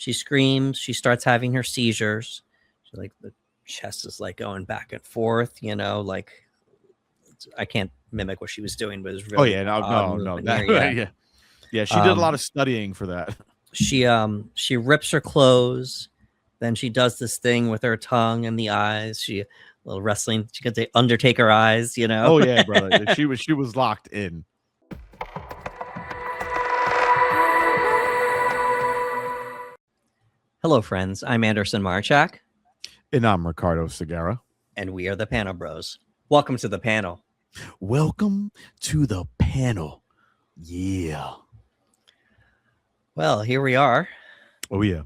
She screams. She starts having her seizures. She, like, the chest is like going back and forth. Like I can't mimic what she was doing, but it was really no. Yeah. She did a lot of studying for that. She rips her clothes. Then she does this thing with her tongue and the eyes. A little wrestling. She could say Undertaker eyes. Oh yeah, brother. She was locked in. Hello, friends. I'm Anderson Marchak. And I'm Ricardo Segura. And we are the Panel Bros. Welcome to the panel. Welcome to the panel. Yeah. Well, here we are. Oh, yeah.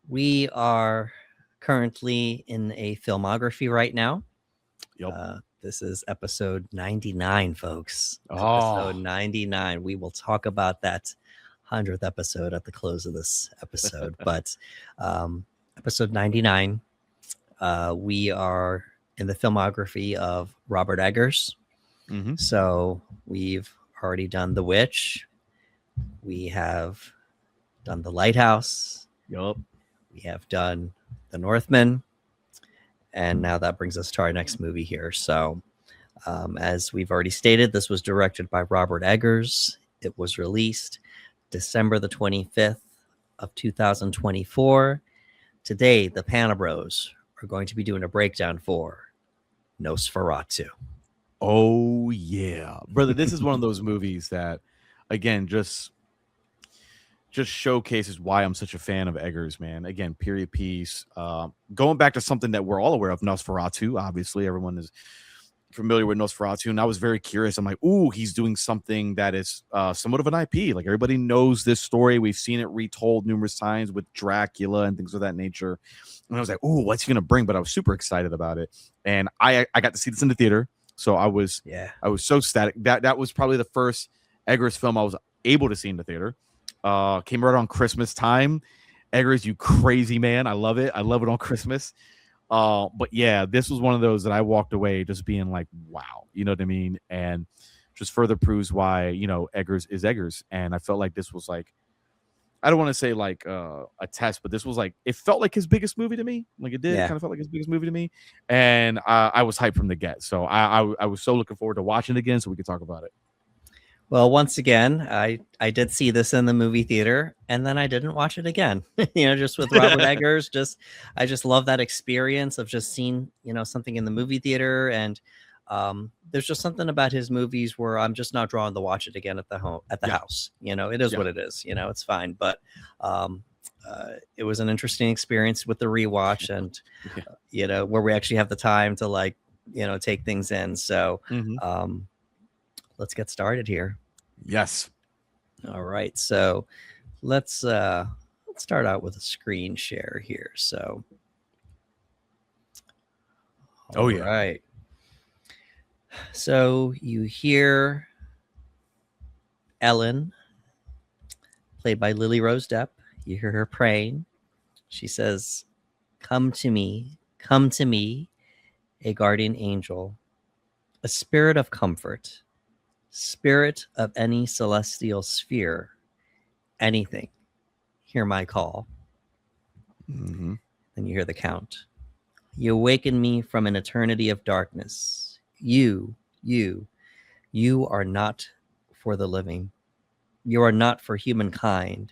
We are currently in a filmography right now. Yep. This is episode 99, folks. Oh. Episode 99. We will talk about that 100th episode at the close of this episode. But episode 99, we are in the filmography of Robert Eggers. Mm-hmm. So we've already done The Witch. We have done The Lighthouse. Yup. We have done The Northman. And now that brings us to our next movie here. So as we've already stated, this was directed by Robert Eggers. It was released December the 25th of 2024. Today, the Panel Bros are going to be doing a breakdown for Nosferatu. Oh, yeah. Brother, this is one of those movies that, again, just showcases why I'm such a fan of Eggers, man. Again, period piece. Going back to something that we're all aware of, Nosferatu. Obviously, everyone is familiar with Nosferatu, and I was very curious. I'm like, ooh, he's doing something that is somewhat of an IP. Like, everybody knows this story. We've seen it retold numerous times with Dracula and things of that nature. And I was like, ooh, what's he gonna bring? But I was super excited about it, and I got to see this in the theater, so I was so ecstatic. That was probably the first Eggers film I was able to see in the theater. Came right on Christmas time. Eggers, you crazy man. I love it. I love it on Christmas. But yeah, this was one of those that I walked away just being like, wow, you know what I mean? And just further proves why, Eggers is Eggers. And I felt like this was like, I don't want to say like a test, but this was like, it felt like his biggest movie to me. Like it did. It kind of felt like his biggest movie to me. And I was hyped from the get. So I was so looking forward to watching it again so we could talk about it. Well, once again, I did see this in the movie theater, and then I didn't watch it again. Just with Robert Eggers, I just love that experience of just seeing something in the movie theater, and there's just something about his movies where I'm just not drawn to watch it again at the house. It is what it is. It's fine, but it was an interesting experience with the rewatch, and where we actually have the time to take things in. So. Let's get started here. Yes. All right. So let's start out with a screen share here. So. All right. So you hear Ellen, played by Lily Rose Depp. You hear her praying. She says, come to me, a guardian angel, a spirit of comfort, spirit of any celestial sphere, anything, hear my call. Mm-hmm. Then you hear the count. You awaken me from an eternity of darkness. You are not for the living. You are not for humankind.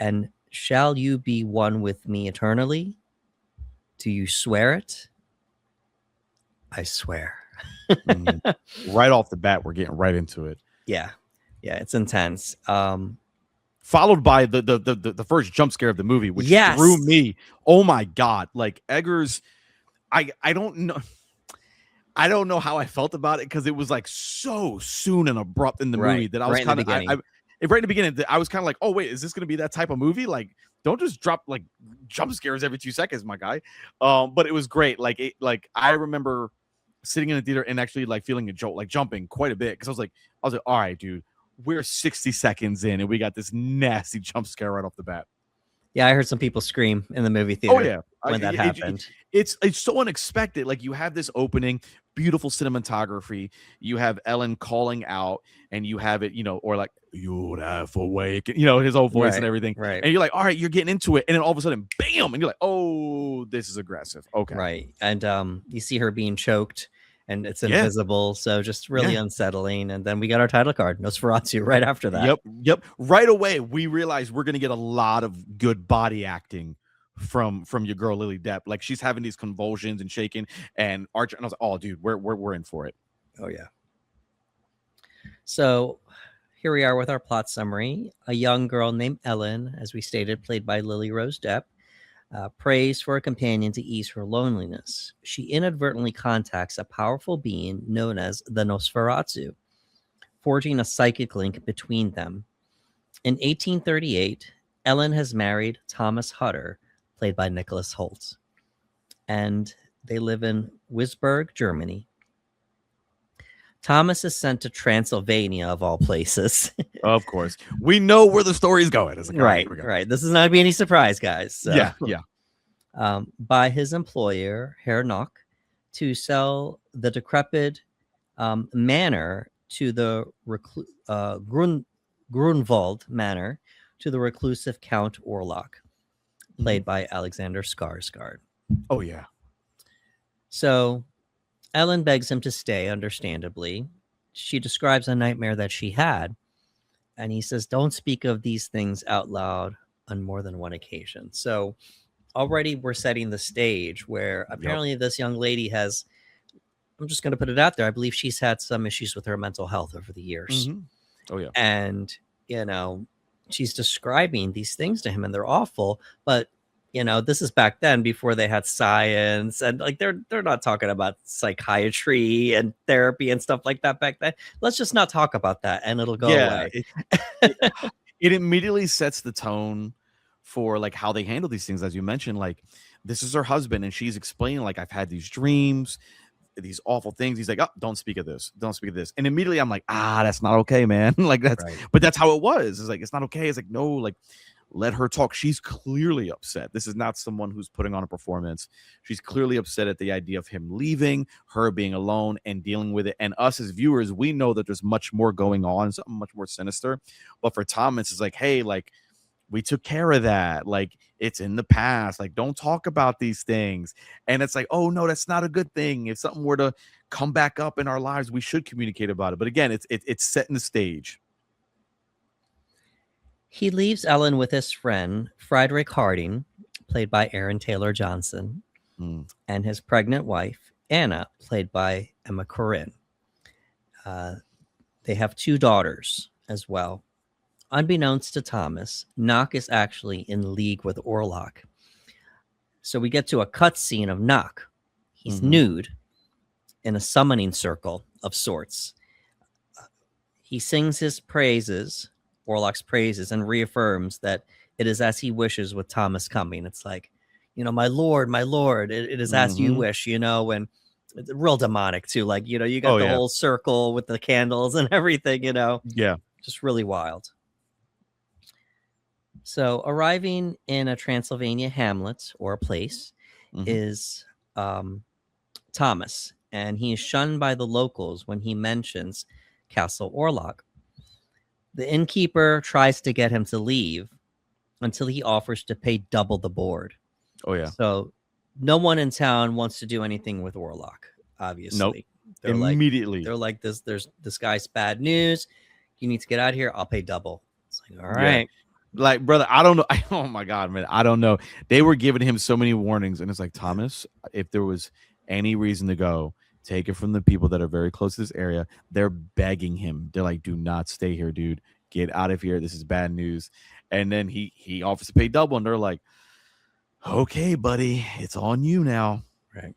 And shall you be one with me eternally? Do you swear it? I swear. Right off the bat, we're getting right into it. Yeah, it's intense. Followed by the first jump scare of the movie, which threw me. Oh my god! Like Eggers, I don't know how I felt about it because it was like so soon and abrupt in the movie that I was kind of right in the beginning. I was kind of like, oh wait, is this going to be that type of movie? Like, don't just drop like jump scares every 2 seconds, my guy. But it was great. Like I remember sitting in the theater and actually like feeling a jolt, like jumping quite a bit because I was like, all right, dude, we're 60 seconds in and we got this nasty jump scare right off the bat. Yeah, I heard some people scream in the movie theater. Oh yeah, when that happened. It's so unexpected. Like you have this opening, beautiful cinematography. You have Ellen calling out, and you have it, or like, you'd have awake, his own voice and everything. Right. And you're like, all right, you're getting into it. And then all of a sudden, bam, and you're like, oh, this is aggressive. Okay. Right. And you see her being choked and it's Yeah. invisible. So just really unsettling. And then we got our title card, Nosferatu, right after that. Yep. Right away, we realize we're going to get a lot of good body acting from your girl Lily Depp. Like, she's having these convulsions and shaking, and Archer, and I was like, oh, dude, we're in for it. Oh, yeah. So here we are with our plot summary. A young girl named Ellen, as we stated, played by Lily Rose Depp, prays for a companion to ease her loneliness. She inadvertently contacts a powerful being known as the Nosferatu, forging a psychic link between them. In 1838, Ellen has married Thomas Hutter, played by Nicholas Hoult, and they live in Wisburg, Germany. Thomas is sent to Transylvania, of all places. Of course. We know where the story's going. It's like, right. This is not going to be any surprise, guys. So, yeah. By his employer, Herr Nock, to sell the decrepit manor to the Grunwald Manor to the reclusive Count Orlock, played by Alexander Skarsgård. Oh, yeah. So Ellen begs him to stay, understandably. She describes a nightmare that she had, and he says, don't speak of these things out loud on more than one occasion. So already we're setting the stage where apparently this young lady has, I'm just going to put it out there, I believe she's had some issues with her mental health over the years. Oh, yeah. And, she's describing these things to him, and they're awful, but this is back then before they had science, and like they're not talking about psychiatry and therapy and stuff like that back then. Let's just not talk about that, and it'll go away. It immediately sets the tone for like how they handle these things, as you mentioned. Like, this is her husband, and she's explaining, like, I've had these dreams, these awful things. He's like, oh, don't speak of this, and immediately I'm like, that's not okay, man. Like, that's right. But that's how it was. It's like, it's not okay. It's like, no, like, let her talk. She's clearly upset. This is not someone who's putting on a performance. She's clearly upset at the idea of him leaving, her being alone and dealing with it. And us as viewers, we know that there's much more going on, something much more sinister. But for Thomas, it's like, hey, like, we took care of that. Like, it's in the past. Like, don't talk about these things. And it's like, oh, no, that's not a good thing. If something were to come back up in our lives, we should communicate about it. But again, it's setting the stage. He leaves Ellen with his friend, Frederick Harding, played by Aaron Taylor Johnson, and his pregnant wife, Anna, played by Emma Corrin. They have 2 daughters as well. Unbeknownst to Thomas, Nock is actually in league with Orlock. So we get to a cutscene of Nock. He's nude in a summoning circle of sorts. He sings his praises, Orlock's praises, and reaffirms that it is as he wishes with Thomas coming. It's like, my lord, it is as you wish, and it's real demonic too. Like, you got the whole circle with the candles and everything, Yeah. Just really wild. So arriving in a Transylvania hamlet or a place is Thomas, and he is shunned by the locals when he mentions Castle Orlock. The innkeeper tries to get him to leave until he offers to pay double the board. Oh, yeah. So no one in town wants to do anything with Orlock, obviously. Nope. They're immediately. They're like, this guy's bad news. You need to get out of here. I'll pay double. It's like, all right. Like, brother, I don't know. Oh, my God, man. I don't know. They were giving him so many warnings. And it's like, Thomas, if there was any reason to go, take it from the people that are very close to this area. They're begging him. They're like, do not stay here, dude. Get out of here. This is bad news. And then he offers to pay double. And they're like, okay, buddy, it's on you now. Right.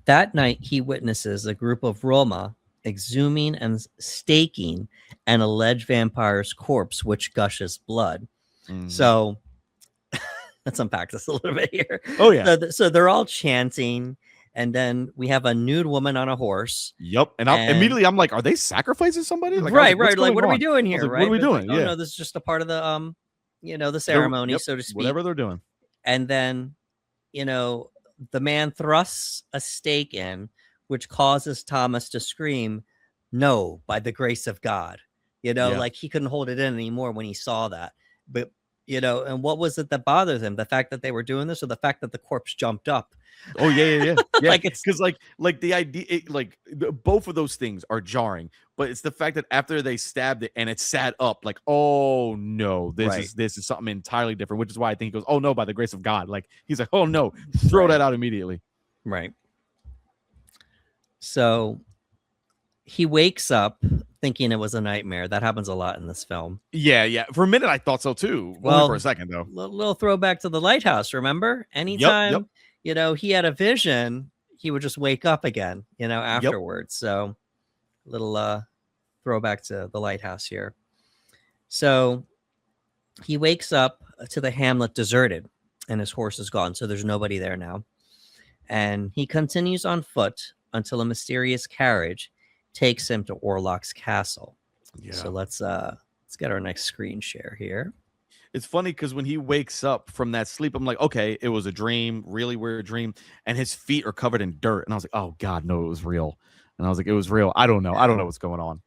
That night, he witnesses a group of Roma exhuming and staking an alleged vampire's corpse, which gushes blood. So let's unpack this a little bit here. Oh, yeah. So they're all chanting. And then we have a nude woman on a horse. Yep. And immediately I'm like, are they sacrificing somebody? Like, right. Like, what are we doing here? Like, right. What are we doing? Like, oh, no, this is just a part of the, the ceremony, so to speak. Whatever they're doing. And then, the man thrusts a stake in, which causes Thomas to scream, "No, by the grace of God." Yeah. Like he couldn't hold it in anymore when he saw that. But, and what was it that bothered him? The fact that they were doing this, or the fact that the corpse jumped up? Oh yeah. Like it's Because like the idea, both of those things are jarring. But it's the fact that after they stabbed it and it sat up, like, oh no, Right. this is something entirely different. Which is why I think he goes, oh no, by the grace of God. Like he's like, oh no, throw Right. that out immediately. Right. So he wakes up thinking it was a nightmare. That happens a lot in this film. Yeah. For a minute, I thought so too. Well, only for a second though. Little throwback to the lighthouse. Remember, anytime he had a vision, he would just wake up again. Afterwards. So, little throwback to the lighthouse here. So he wakes up to the hamlet deserted, and his horse is gone. So there's nobody there now, and he continues on foot until a mysterious carriage takes him to Orlock's castle. Yeah. So let's get our next screen share here. It's funny because when he wakes up from that sleep, I'm like, okay, it was a dream, really weird dream, and his feet are covered in dirt, and I was like, oh God, no, it was real. And I was like, it was real. I don't know what's going on.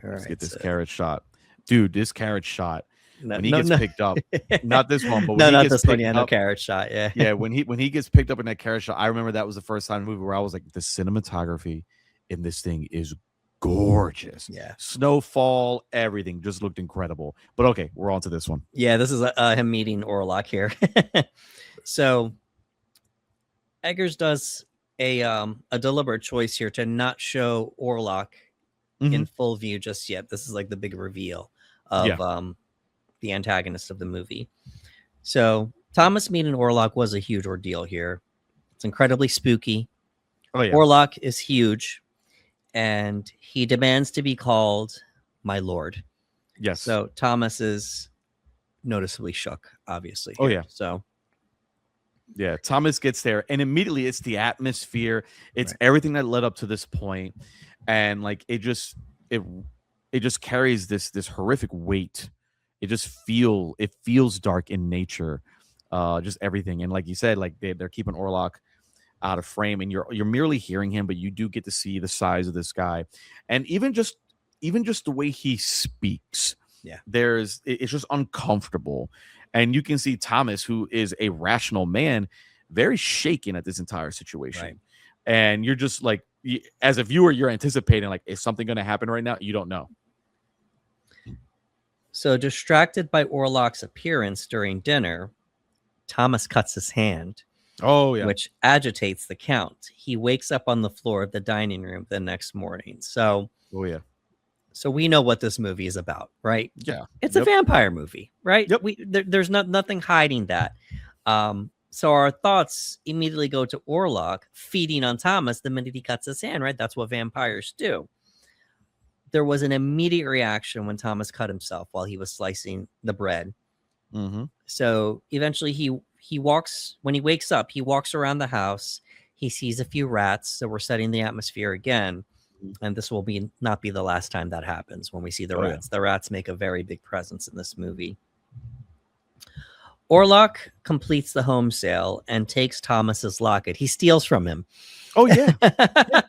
Let's get this carriage shot, dude. This carriage shot when he gets picked up, not this one, but when not he gets this one. picked No up, carriage shot. Yeah, yeah. When he gets picked up in that carriage shot, I remember that was the first time in the movie where I was like, the cinematography in this thing is gorgeous. Yeah, snowfall, everything just looked incredible. But okay, we're on to this one. Yeah, this is him meeting Orlock here. So Eggers does a deliberate choice here to not show Orlock in full view just yet. This is like the big reveal of the antagonist of the movie. So Thomas meeting Orlock was a huge ordeal here. It's incredibly spooky. Oh yeah. Orlock is huge, and he demands to be called my lord. Yes. So Thomas is noticeably shook, obviously. Oh yeah. So yeah, Thomas gets there, and immediately it's the atmosphere. It's everything that led up to this point, and like it just carries this horrific weight. It feels dark in nature, just everything. And like you said, like they're keeping Orlock out of frame, and you're merely hearing him, but you do get to see the size of this guy, and even just the way he speaks. Yeah, it's just uncomfortable, and you can see Thomas, who is a rational man, very shaken at this entire situation. Right. And you're just like, as a viewer, you're anticipating like, is something going to happen right now? You don't know. So distracted by Orlock's appearance during dinner, Thomas cuts his hand. Oh yeah, which agitates the Count. He wakes up on the floor of the dining room the next morning. So, oh yeah. So we know what this movie is about, right? Yeah, it's a vampire movie, right? Yep. There's nothing hiding that. So our thoughts immediately go to Orlock feeding on Thomas the minute he cuts his hand, right? That's what vampires do. There was an immediate reaction when Thomas cut himself while he was slicing the bread. So eventually he walks, when he wakes up, he walks around the house. He sees a few rats. So we're setting the atmosphere again. And this will not be the last time that happens when we see the rats. Yeah. The rats make a very big presence in this movie. Orlock completes the home sale and takes Thomas's locket. He steals from him. Oh yeah.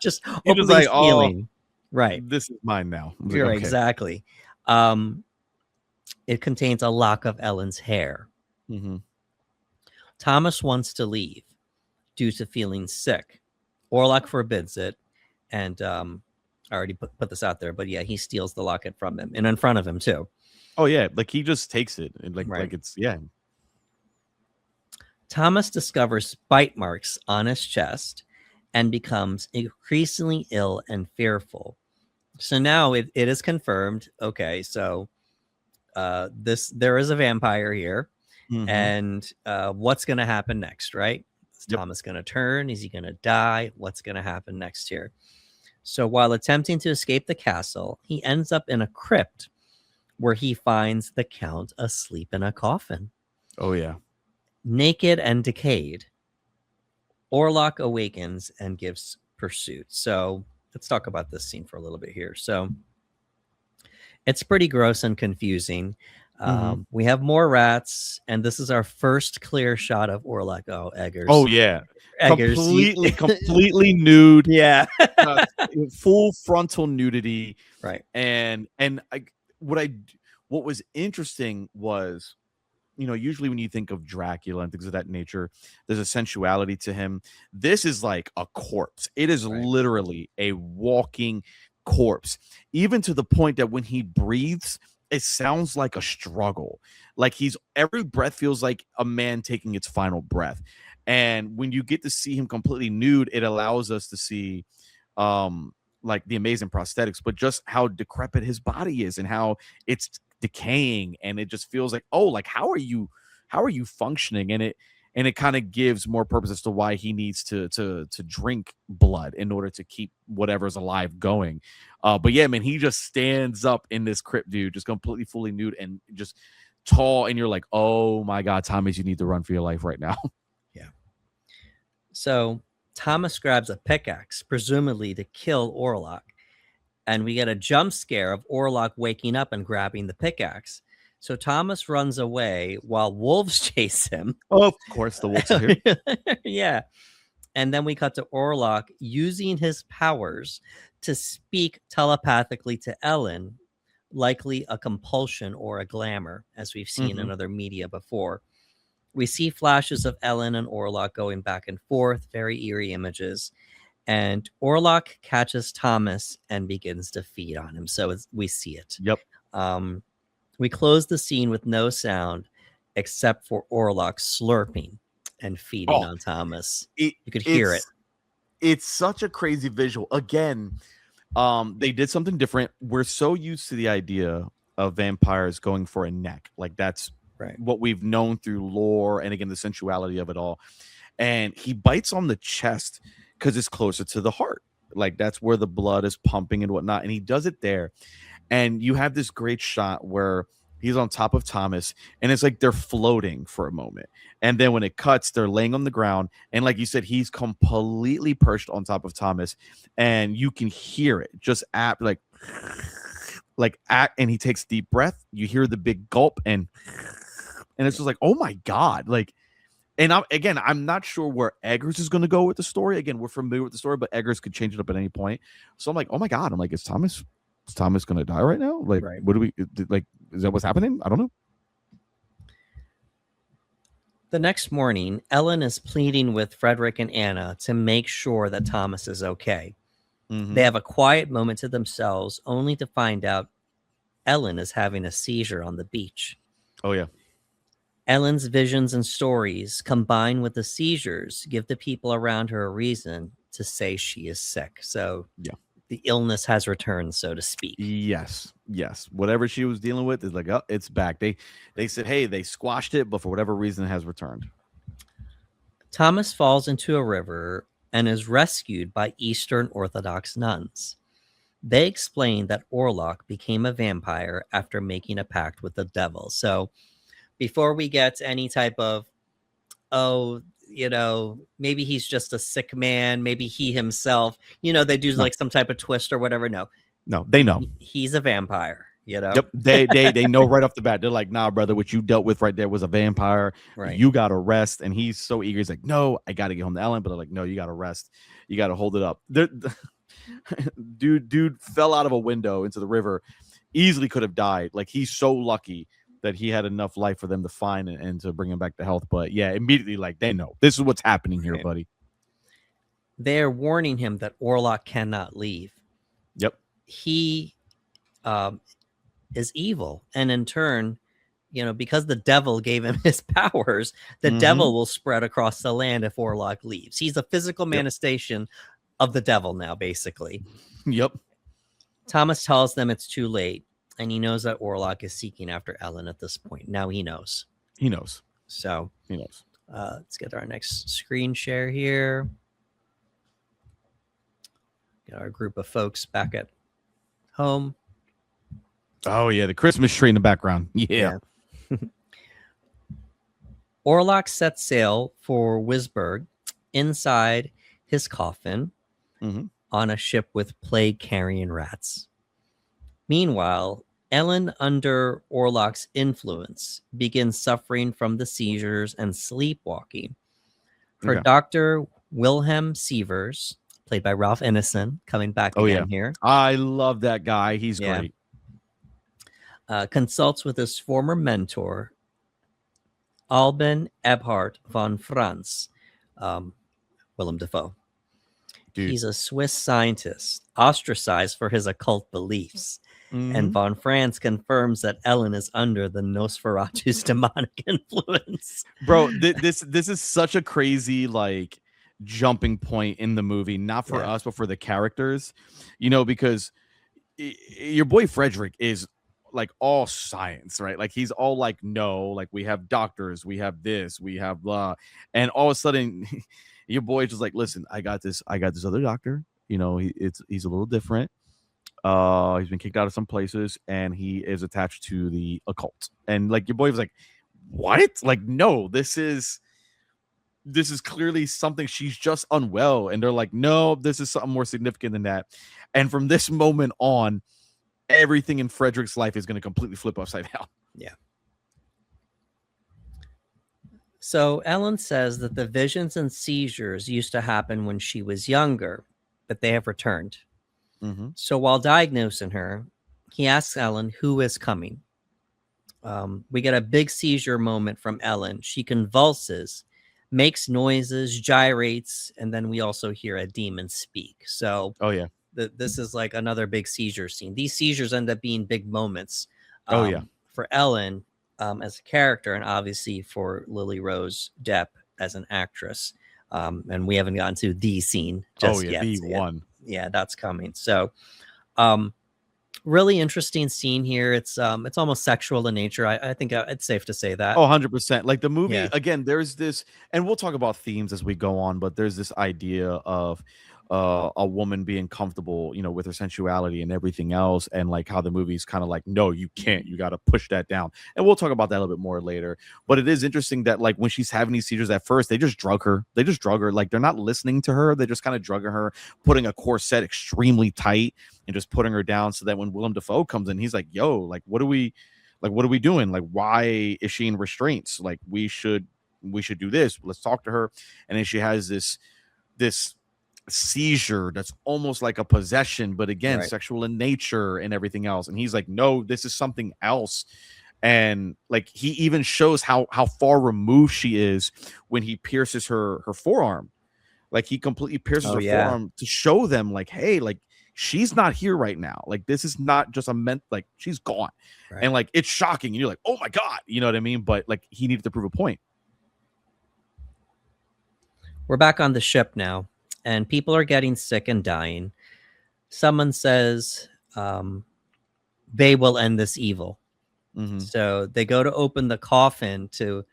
Just openly stealing. Right. This is mine now. Like, okay. Exactly. It contains a lock of Ellen's hair. Thomas wants to leave due to feeling sick. Orlock forbids it. And I already put this out there, but yeah, he steals the locket from him and in front of him too. Oh yeah, like he just takes it and like it's Thomas discovers bite marks on his chest and becomes increasingly ill and fearful. So now it is confirmed. Okay, so there is a vampire here, and what's going to happen next, right? Is Thomas going to turn? Is he going to die? What's going to happen next here? So while attempting to escape the castle, he ends up in a crypt where he finds the Count asleep in a coffin. Oh, yeah. Naked and decayed. Orlock awakens and gives pursuit. So let's talk about this scene for a little bit here. So it's pretty gross and confusing. We have more rats, and this is our first clear shot of Orlock. Oh, Eggers. Oh, yeah. Eggers, completely nude. yeah. uh, Full frontal nudity. Right. And what was interesting was, usually when you think of Dracula and things of that nature, there's a sensuality to him. This is like a corpse. It is Right. literally a walking corpse, even to the point that when he breathes, it sounds like a struggle. Like every breath feels like a man taking its final breath. And when you get to see him completely nude, it allows us to see like the amazing prosthetics, but just how decrepit his body is and how it's decaying, and it just feels like, oh, like how are you functioning? And it kind of gives more purpose as to why he needs to drink blood in order to keep whatever's alive going. But yeah, man, he just stands up in this crypt, dude, just completely fully nude and just tall, and you're like, oh my god, Thomas, you need to run for your life right now. Yeah. So Thomas grabs a pickaxe, presumably to kill Orlock, and we get a jump scare of Orlock waking up and grabbing the pickaxe. So Thomas runs away while wolves chase him. Oh, of course, the wolves are here. Yeah. And then we cut to Orlock using his powers to speak telepathically to Ellen, likely a compulsion or a glamour, as we've seen in other media before. We see flashes of Ellen and Orlock going back and forth, very eerie images. And Orlock catches Thomas and begins to feed on him. So we see it. Yep. We close the scene with no sound except for Orlock slurping and feeding on Thomas. You could hear it. It's such a crazy visual. Again, they did something different. We're so used to the idea of vampires going for a neck. Like that's what we've known through lore, and again, the sensuality of it all. And he bites on the chest because it's closer to the heart. Like that's where the blood is pumping and whatnot. And he does it there. And you have this great shot where he's on top of Thomas, and it's like they're floating for a moment. And then when it cuts, they're laying on the ground. And like you said, he's completely perched on top of Thomas, and you can hear it just and he takes deep breath. You hear the big gulp, and it's just like, oh my God. Like, and I'm not sure where Eggers is going to go with the story. Again, we're familiar with the story, but Eggers could change it up at any point. So I'm like, oh my God. I'm like, is Thomas going to die right now? Like, what do we like? Is that what's happening? I don't know. The next morning, Ellen is pleading with Frederick and Anna to make sure that Thomas is okay. They have a quiet moment to themselves, only to find out Ellen is having a seizure on the beach. Oh, yeah. Ellen's visions and stories, combined with the seizures, give the people around her a reason to say she is sick. So yeah, the illness has returned, so to speak. Yes. Whatever she was dealing with is like, oh, it's back. They said, hey, they squashed it, but for whatever reason, it has returned. Thomas falls into a river and is rescued by Eastern Orthodox nuns. They explain that Orlock became a vampire after making a pact with the devil. So before we get any type of, maybe he's just a sick man, maybe he himself, they do like some type of twist or whatever. No, they know he's a vampire. Yep, they know right off the bat. They're like, nah, brother, what you dealt with right there was a vampire. Right. You got to rest. And he's so eager. He's like, no, I got to get home to Ellen. But they're like, no, you got to rest. You got to hold it up. Dude fell out of a window into the river. Easily could have died. Like, he's so lucky that he had enough life for them to find and to bring him back to health. But yeah, immediately, like, they know this is what's happening here, buddy. They're warning him that Orlock cannot leave. Yep. He is evil, and in turn, because the devil gave him his powers, the devil will spread across the land if Orlock leaves. He's a physical manifestation of the devil now, basically. Yep. Thomas tells them it's too late, and he knows that Orlock is seeking after Ellen at this point. Now he knows. So he knows. Let's get our next screen share here. Get our group of folks back at home. Oh, yeah, the Christmas tree in the background. Yeah. Orlock sets sail for Wisburg inside his coffin on a ship with plague-carrying rats. Meanwhile, Ellen, under Orlock's influence, begins suffering from the seizures and sleepwalking. Her doctor Wilhelm Sievers, played by Ralph Ineson, coming back Oh yeah, again here. I love that guy. He's Yeah. great. Consults with his former mentor, Alban Ebhard von Franz, Willem Dafoe. Dude. He's a Swiss scientist, ostracized for his occult beliefs. And von Franz confirms that Ellen is under the Nosferatu's demonic influence. Bro, this is such a crazy like jumping point in the movie, not for us, but for the characters, because your boy Frederick is like all science, right? Like he's all like, no, like we have doctors, we have this, we have blah, and all of a sudden your boy is just like, listen, I got this other doctor, he's a little different. He's been kicked out of some places and he is attached to the occult. And like your boy was like, what? Like, no, this is clearly something. She's just unwell. And they're like, no, this is something more significant than that. And from this moment on, everything in Frederick's life is going to completely flip upside down. Yeah. So Ellen says that the visions and seizures used to happen when she was younger, but they have returned. So while diagnosing her, he asks Ellen who is coming. We get a big seizure moment from Ellen. She convulses, makes noises, gyrates, and then we also hear a demon speak. So this is like another big seizure scene. These seizures end up being big moments for Ellen as a character, and obviously for Lily Rose Depp as an actress. And we haven't gotten to the scene just yet. The one. Yeah, that's coming. So really interesting scene here. It's almost sexual in nature. I think it's safe to say that. 100%. Like the movie, again, there's this, and we'll talk about themes as we go on, but there's this idea of a woman being comfortable, with her sensuality and everything else, and like how the movie's kind of like, no, you can't, you got to push that down. And we'll talk about that a little bit more later. But it is interesting that like when she's having these seizures at first, they just drug her. Like they're not listening to her. They just kind of drugging her, putting a corset extremely tight and just putting her down so that when Willem Dafoe comes in, he's like, yo, like what are we doing? Like, why is she in restraints? Like we should do this. Let's talk to her. And then she has this seizure that's almost like a possession, but again, sexual in nature and everything else. And he's like, no, this is something else. And like he even shows how far removed she is when he pierces her forearm. Like he completely pierces her forearm to show them like, hey, like she's not here right now. Like this is not just like she's gone. And like it's shocking. And you're like, oh my God, you know what I mean? But like he needed to prove a point. We're back on the ship now, and people are getting sick and dying. Someone says they will end this evil. So they go to open the coffin to,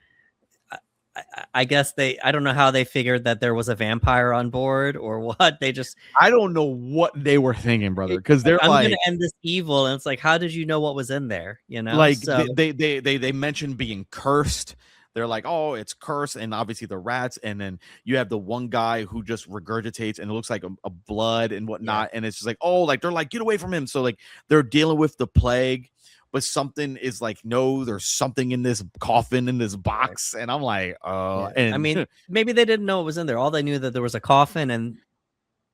I guess I don't know how they figured that there was a vampire on board or what. I don't know what they were thinking, brother. Because they're I'm like, going to end this evil. And it's like, how did you know what was in there? Like they mentioned being cursed. They're like, oh, it's cursed, and obviously the rats, and then you have the one guy who just regurgitates, and it looks like a blood and whatnot, and it's just like, oh, like they're like, get away from him. So like they're dealing with the plague, but something is like, no, there's something in this coffin, in this box, and I'm like, and I mean, maybe they didn't know it was in there. All they knew that there was a coffin, and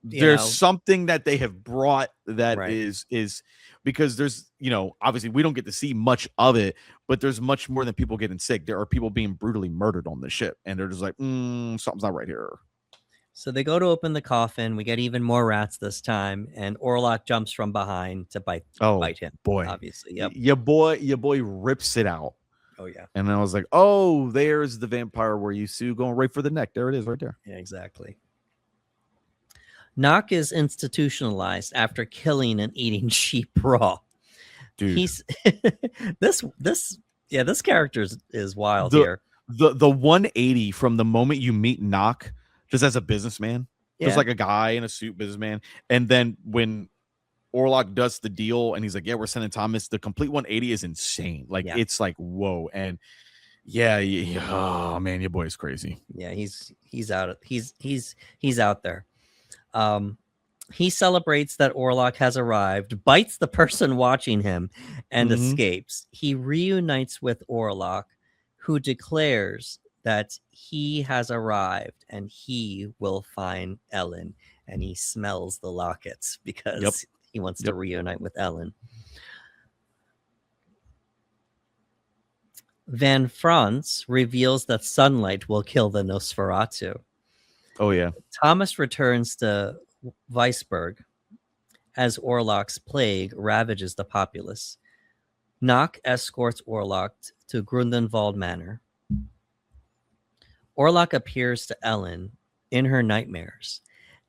there's something that they have brought that is because there's, obviously we don't get to see much of it, but there's much more than people getting sick. There are people being brutally murdered on the ship, and they're just like, something's not right here. So they go to open the coffin. We get even more rats this time, and Orlock jumps from behind to bite him. Boy, obviously, yep. Your boy rips it out. Oh yeah. And I was like, oh, there's the vampire where you see going right for the neck. There it is, right there. Yeah, exactly. Knock is institutionalized after killing and eating sheep raw. Dude, he's this character is wild here. The 180 from the moment you meet Knock, just as a businessman, just like a guy in a suit, businessman, and then when Orlock does the deal and he's like, yeah, we're sending Thomas, the complete 180 is insane. Like it's like, whoa. And oh man, your boy is crazy. Yeah, he's out there. He celebrates that Orlock has arrived, bites the person watching him, and escapes. He reunites with Orlock, who declares that he has arrived and he will find Ellen, and he smells the lockets Yep. because he wants to Yep. reunite with Ellen. Van Franz reveals that sunlight will kill the Nosferatu. Oh yeah. Thomas returns to Weisberg as Orlock's plague ravages the populace. Knock escorts Orlock to Grundenwald Manor. Orlock appears to Ellen in her nightmares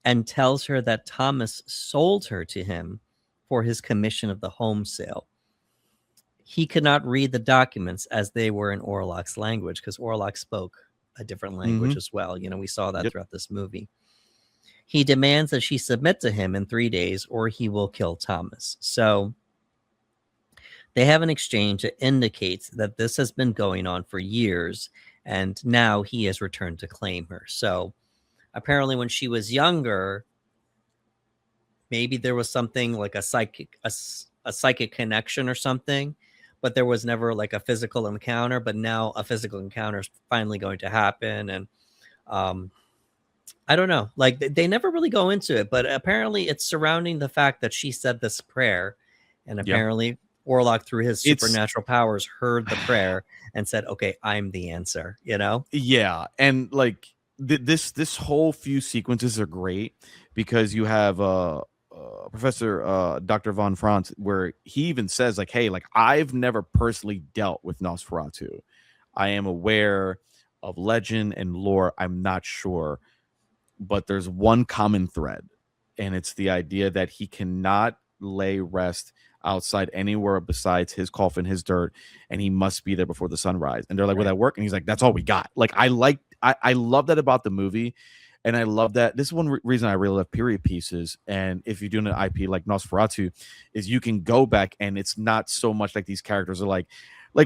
and tells her that Thomas sold her to him for his commission of the home sale. He could not read the documents as they were in Orlock's language, because Orlock spoke a different language as well. You know, we saw that throughout this movie. He demands that she submit to him in 3 days or he will kill Thomas. So they have an exchange that indicates that this has been going on for years, and now he has returned to claim her. So apparently when she was younger, maybe there was something like a psychic connection or something, but there was never like a physical encounter. But now a physical encounter is finally going to happen. And I don't know, like they never really go into it, but apparently it's surrounding the fact that she said this prayer, and apparently Orlock, through his supernatural powers, heard the prayer and said, okay, I'm the answer, you know? Yeah. And like this whole few sequences are great because you have Professor Dr. Von Franz, where he even says like, hey, like I've never personally dealt with Nosferatu. I am aware of legend and lore. I'm not sure, but there's one common thread, and it's the idea that he cannot lay rest outside anywhere besides his coffin, his dirt, and he must be there before the sunrise. And they're like, will that work? And he's like, that's all we got. Like I love that about the movie. And I love that. This is one reason I really love period pieces. And if you're doing an IP like Nosferatu, is you can go back and it's not so much like these characters are like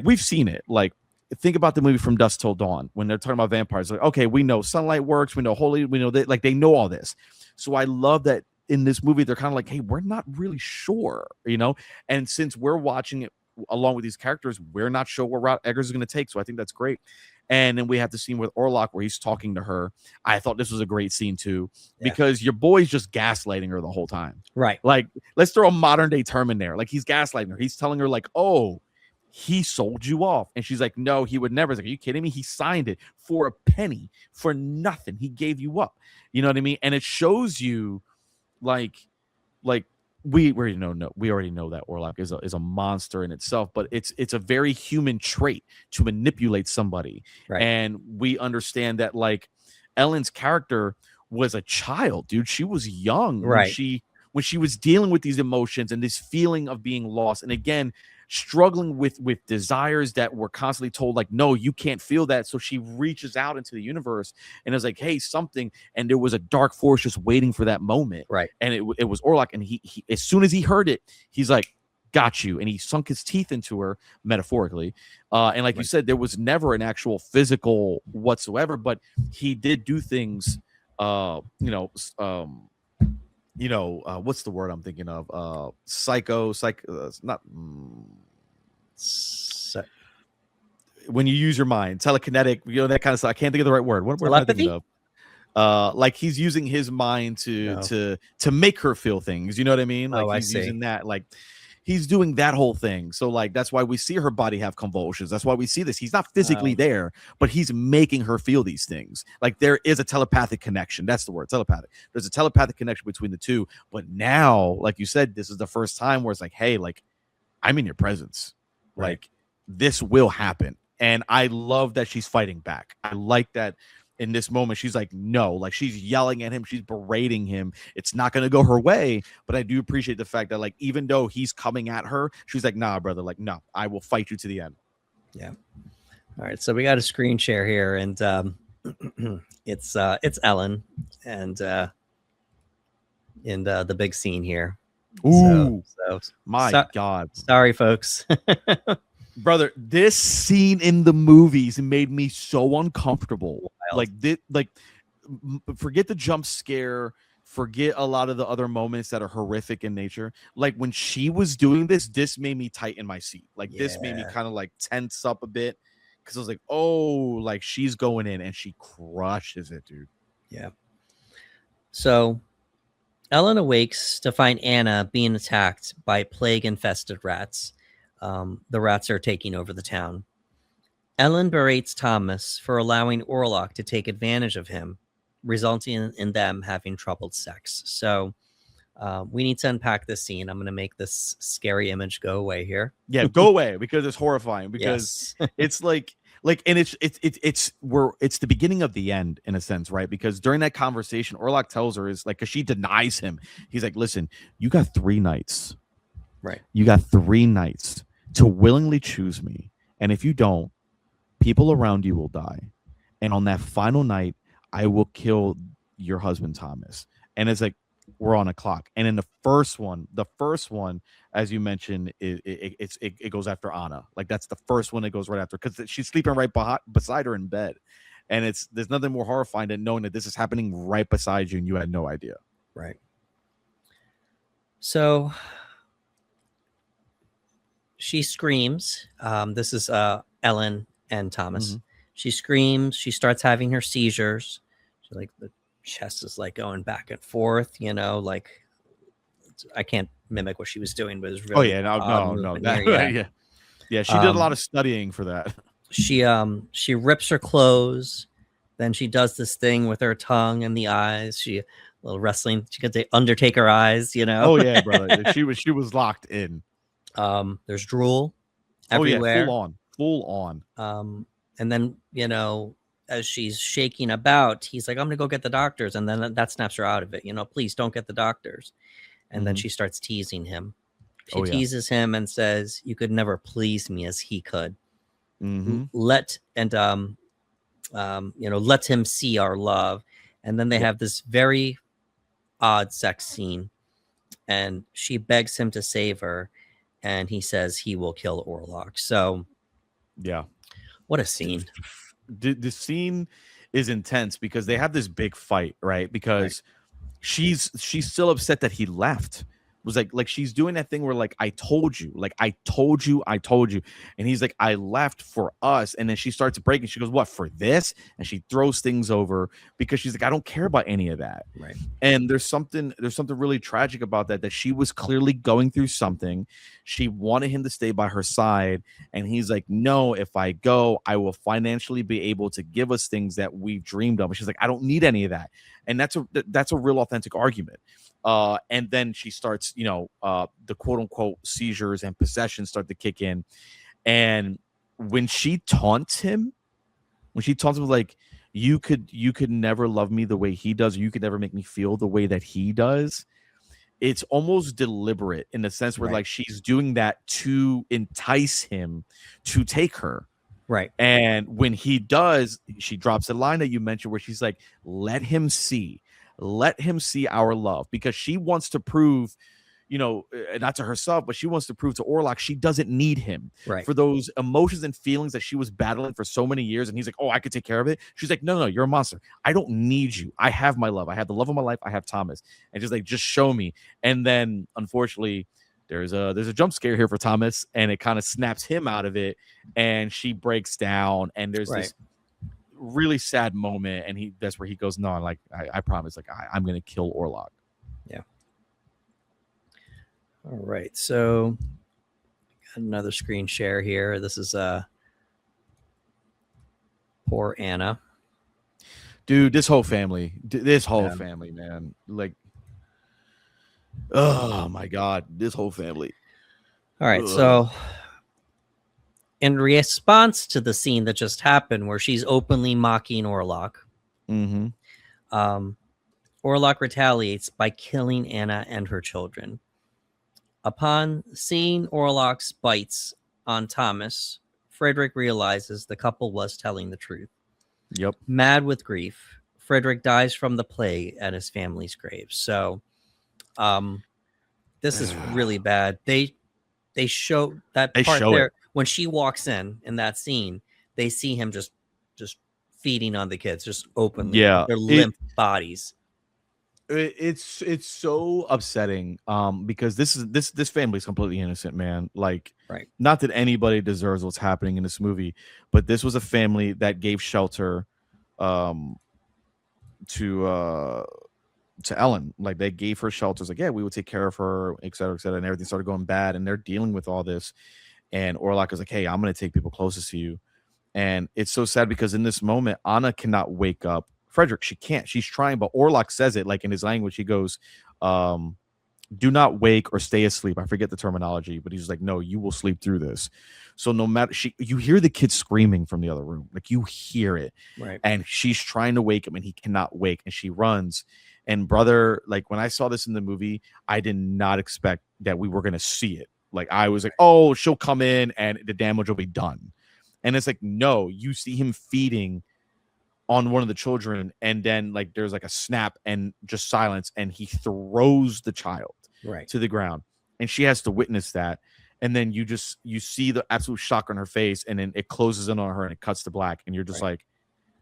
we've seen it. Like think about the movie From Dusk Till Dawn when they're talking about vampires. Like, okay, we know sunlight works. We know holy. We know that, like they know all this. So I love that in this movie they're kind of like, hey, we're not really sure, you know. And since we're watching it along with these characters, we're not sure what route Eggers is going to take. So I think that's great. And then we have the scene with Orlock where he's talking to her. I thought this was a great scene too, because your boy's just gaslighting her the whole time. Right. Like, let's throw a modern day term in there. Like, he's gaslighting her. He's telling her like, oh, he sold you off. And she's like, no, he would never. He's like, are you kidding me? He signed it for a penny, for nothing. He gave you up. You know what I mean? And it shows you like we already know that Orlock is a monster in itself, but it's a very human trait to manipulate somebody. Right. And we understand that like Ellen's character was a child, dude. She was young when she was dealing with these emotions and this feeling of being lost. And again, struggling with desires that were constantly told like, no, you can't feel that. So she reaches out into the universe and is like, hey, something. And there was a dark force just waiting for that moment. Right. And it was Orlock. And he as soon as he heard it, he's like, got you. And he sunk his teeth into her metaphorically. And like you said, there was never an actual physical whatsoever, but he did do things, what's the word I'm thinking of? When you use your mind, telekinetic, that kind of stuff. I can't think of the right word. What word am I thinking of? Like he's using his mind to make her feel things. You know what I mean? Like he's using that, like he's doing that whole thing. So like that's why we see her body have convulsions. That's why we see this. He's not physically there, but he's making her feel these things. Like there is a telepathic connection. That's the word, telepathic. There's a telepathic connection between the two. But now, like you said, this is the first time where it's like, hey, like I'm in your presence. Right. Like this will happen. And I love that she's fighting back. I like that. In this moment, she's like, no, like she's yelling at him. She's berating him. It's not going to go her way. But I do appreciate the fact that, like, even though he's coming at her, she's like, nah, brother, like, no, I will fight you to the end. Yeah. All right. So we got a screen share here, and it's Ellen and in the big scene here. Ooh, so my God. Sorry, folks. Brother, this scene in the movies made me so uncomfortable. Wild. Like, forget the jump scare, forget a lot of the other moments that are horrific in nature. Like when she was doing this made me tighten my seat. Like this made me kind of like tense up a bit because I was like, oh, like she's going in and she crushes it, dude. Yeah. So Ellen awakes to find Anna being attacked by plague-infested rats. The rats are taking over the town. Ellen berates Thomas for allowing Orlock to take advantage of him, resulting in them having troubled sex. So we need to unpack this scene. I'm going to make this scary image go away here. Yeah, go away, because it's horrifying, because Yes. it's like and it's the beginning of the end in a sense, right? Because during that conversation, Orlock tells her, is like, because she denies him, he's like, listen, you got 3 nights. Right. You got 3 nights to willingly choose me. And if you don't, people around you will die. And on that final night, I will kill your husband, Thomas. And it's like, we're on a clock. And in the first one, as you mentioned, it goes after Anna. Like, that's the first one it goes right after, because she's sleeping right beside her in bed. And there's nothing more horrifying than knowing that this is happening right beside you and you had no idea. Right. So she screams. This is Ellen and Thomas. Mm-hmm. She screams. She starts having her seizures. She's like, the chest is like going back and forth, like I can't mimic what she was doing, but it was really no. Yeah, she did a lot of studying for that. She rips her clothes, then she does this thing with her tongue and the eyes. She a little wrestling. She could say Undertaker eyes, Oh yeah, brother. she was locked in. There's drool everywhere. Full on. And then, as she's shaking about, he's like, I'm gonna go get the doctors, and then that snaps her out of it. Please don't get the doctors. And then she starts teasing him. She teases him and says, you could never please me as he could. Let him see our love. And then they have this very odd sex scene, and she begs him to save her, and he says he will kill Orlock. So yeah, what a scene. The scene is intense because they have this big fight, right? Because she's still upset that he left. It was like she's doing that thing where, like, I told you, and he's like, I left for us. And then she starts breaking. She goes, what, for this? And she throws things over because she's like, I don't care about any of that. Right. And there's something really tragic about that she was clearly going through something. She wanted him to stay by her side, and he's like, no, if I go, I will financially be able to give us things that we've dreamed of. And she's like, I don't need any of that. And that's a real authentic argument. And then she starts, the quote unquote seizures and possessions start to kick in. And when she taunts him like, you could never love me the way he does, or you could never make me feel the way that he does. It's almost deliberate in the sense where like she's doing that to entice him to take her. Right. And when he does, she drops a line that you mentioned where she's like, let him see our love, because she wants to prove, not to herself, but she wants to prove to Orlock she doesn't need him for those emotions and feelings that she was battling for so many years. And he's like, oh, I could take care of it. She's like, no, you're a monster. I don't need you. I have my love. I have the love of my life. I have Thomas. And just like, just show me. And then unfortunately, there's a jump scare here for Thomas, and it kind of snaps him out of it, and she breaks down, and there's this really sad moment, and that's where he goes, no, like, I promise, like, I'm gonna kill Orlock. Yeah. All right, so got another screen share here. This is poor Anna. Dude, this whole family, man, like, oh my god, this whole family. All right, so in response to the scene that just happened where she's openly mocking Orlock, Orlock retaliates by killing Anna and her children. Upon seeing Orlock's bites on Thomas, Frederick realizes the couple was telling the truth. Yep. Mad with grief, Frederick dies from the plague at his family's grave. So this is really bad. They show that part there when she walks in that scene. They see him just feeding on the kids, just openly. Yeah, their limp bodies. It's so upsetting because this family is completely innocent, man. Like, Right. not that anybody deserves what's happening in this movie, but this was a family that gave shelter um to Ellen. Like, they gave her shelters, like, yeah, we would take care of her, et cetera, and everything started going bad, and they're dealing with all this. And Orlock is like, hey, I'm gonna take people closest to you. And it's so sad because in this moment, Anna cannot wake up Frederick. She can't. She's trying, but Orlock says it, like, in his language. He goes, um, do not wake or stay asleep. I forget the terminology, but he's like, no, you will sleep through this. So no matter, you hear the kid screaming from the other room, like, you hear it, Right. and she's trying to wake him, and he cannot wake, and she runs. And brother, like, when I saw this in the movie, I did not expect that we were gonna see it. Like, I was like, oh, she'll come in and the damage will be done. And it's like, no, you see him feeding on one of the children, and then, like, there's like a snap and just silence, and he throws the child Right. to the ground, and she has to witness that. And then you see the absolute shock on her face, and then it closes in on her and it cuts to black, and you're just Right. like,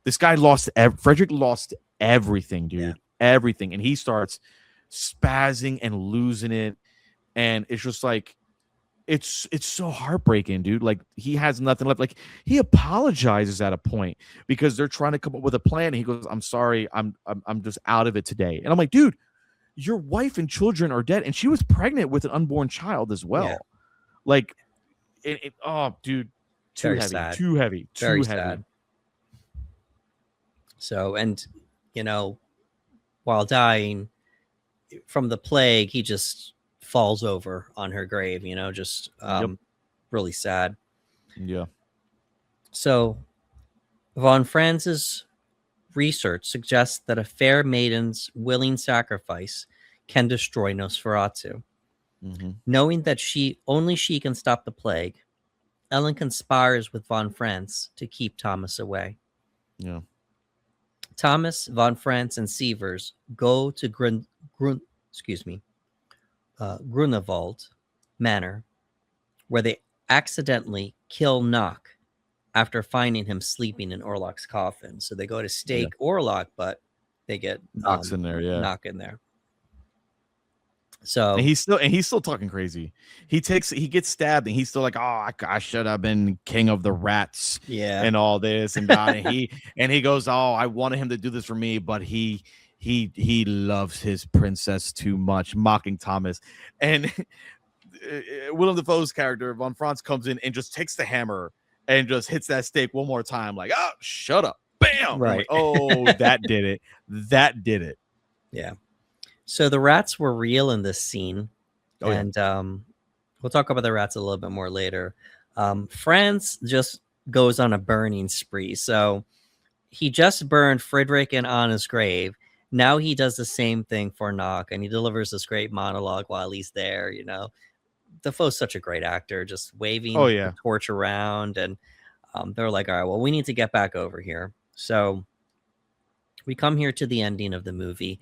this guy lost Frederick lost everything, dude. Yeah. Everything. And he starts spazzing and losing it, and it's just like, it's so heartbreaking, dude. Like, he has nothing left. Like, he apologizes at a point because they're trying to come up with a plan. He goes, I'm sorry, I'm just out of it today. And I'm like, dude, your wife and children are dead, and she was pregnant with an unborn child as well. Yeah. Like, oh, dude, too Very heavy, sad. too heavy, too Very heavy. sad. So, and you know, while dying from the plague, he just falls over on her grave, you know, just really sad. Yeah. So von Franz's research suggests that a fair maiden's willing sacrifice can destroy Nosferatu. Mm-hmm. Knowing that only she can stop the plague, Ellen conspires with von Franz to keep Thomas away. Yeah. Thomas, von Franz, and Sievers go to Grunewald Manor, where they accidentally kill Knock after finding him sleeping in Orlock's coffin. So they go to stake Orlock, but they get Knock's in there, yeah. Knock in there. So and he's still talking crazy. He gets stabbed, and he's still like, oh, I should have been king of the rats, yeah, and all this, and God, and he goes, oh, I wanted him to do this for me, but he loves his princess too much, mocking Thomas. And Willem Dafoe's character von Franz comes in and just takes the hammer and just hits that stake one more time, like, oh, shut up, bam, right. Like, oh, that did it. That did it. Yeah. So the rats were real in this scene, and we'll talk about the rats a little bit more later. Franz just goes on a burning spree. So he just burned Friedrich and Anna's grave. Now he does the same thing for Knock, and he delivers this great monologue while he's there. You know, Defoe's such a great actor, just waving the torch around, and they're like, all right, well, we need to get back over here. So we come here to the ending of the movie.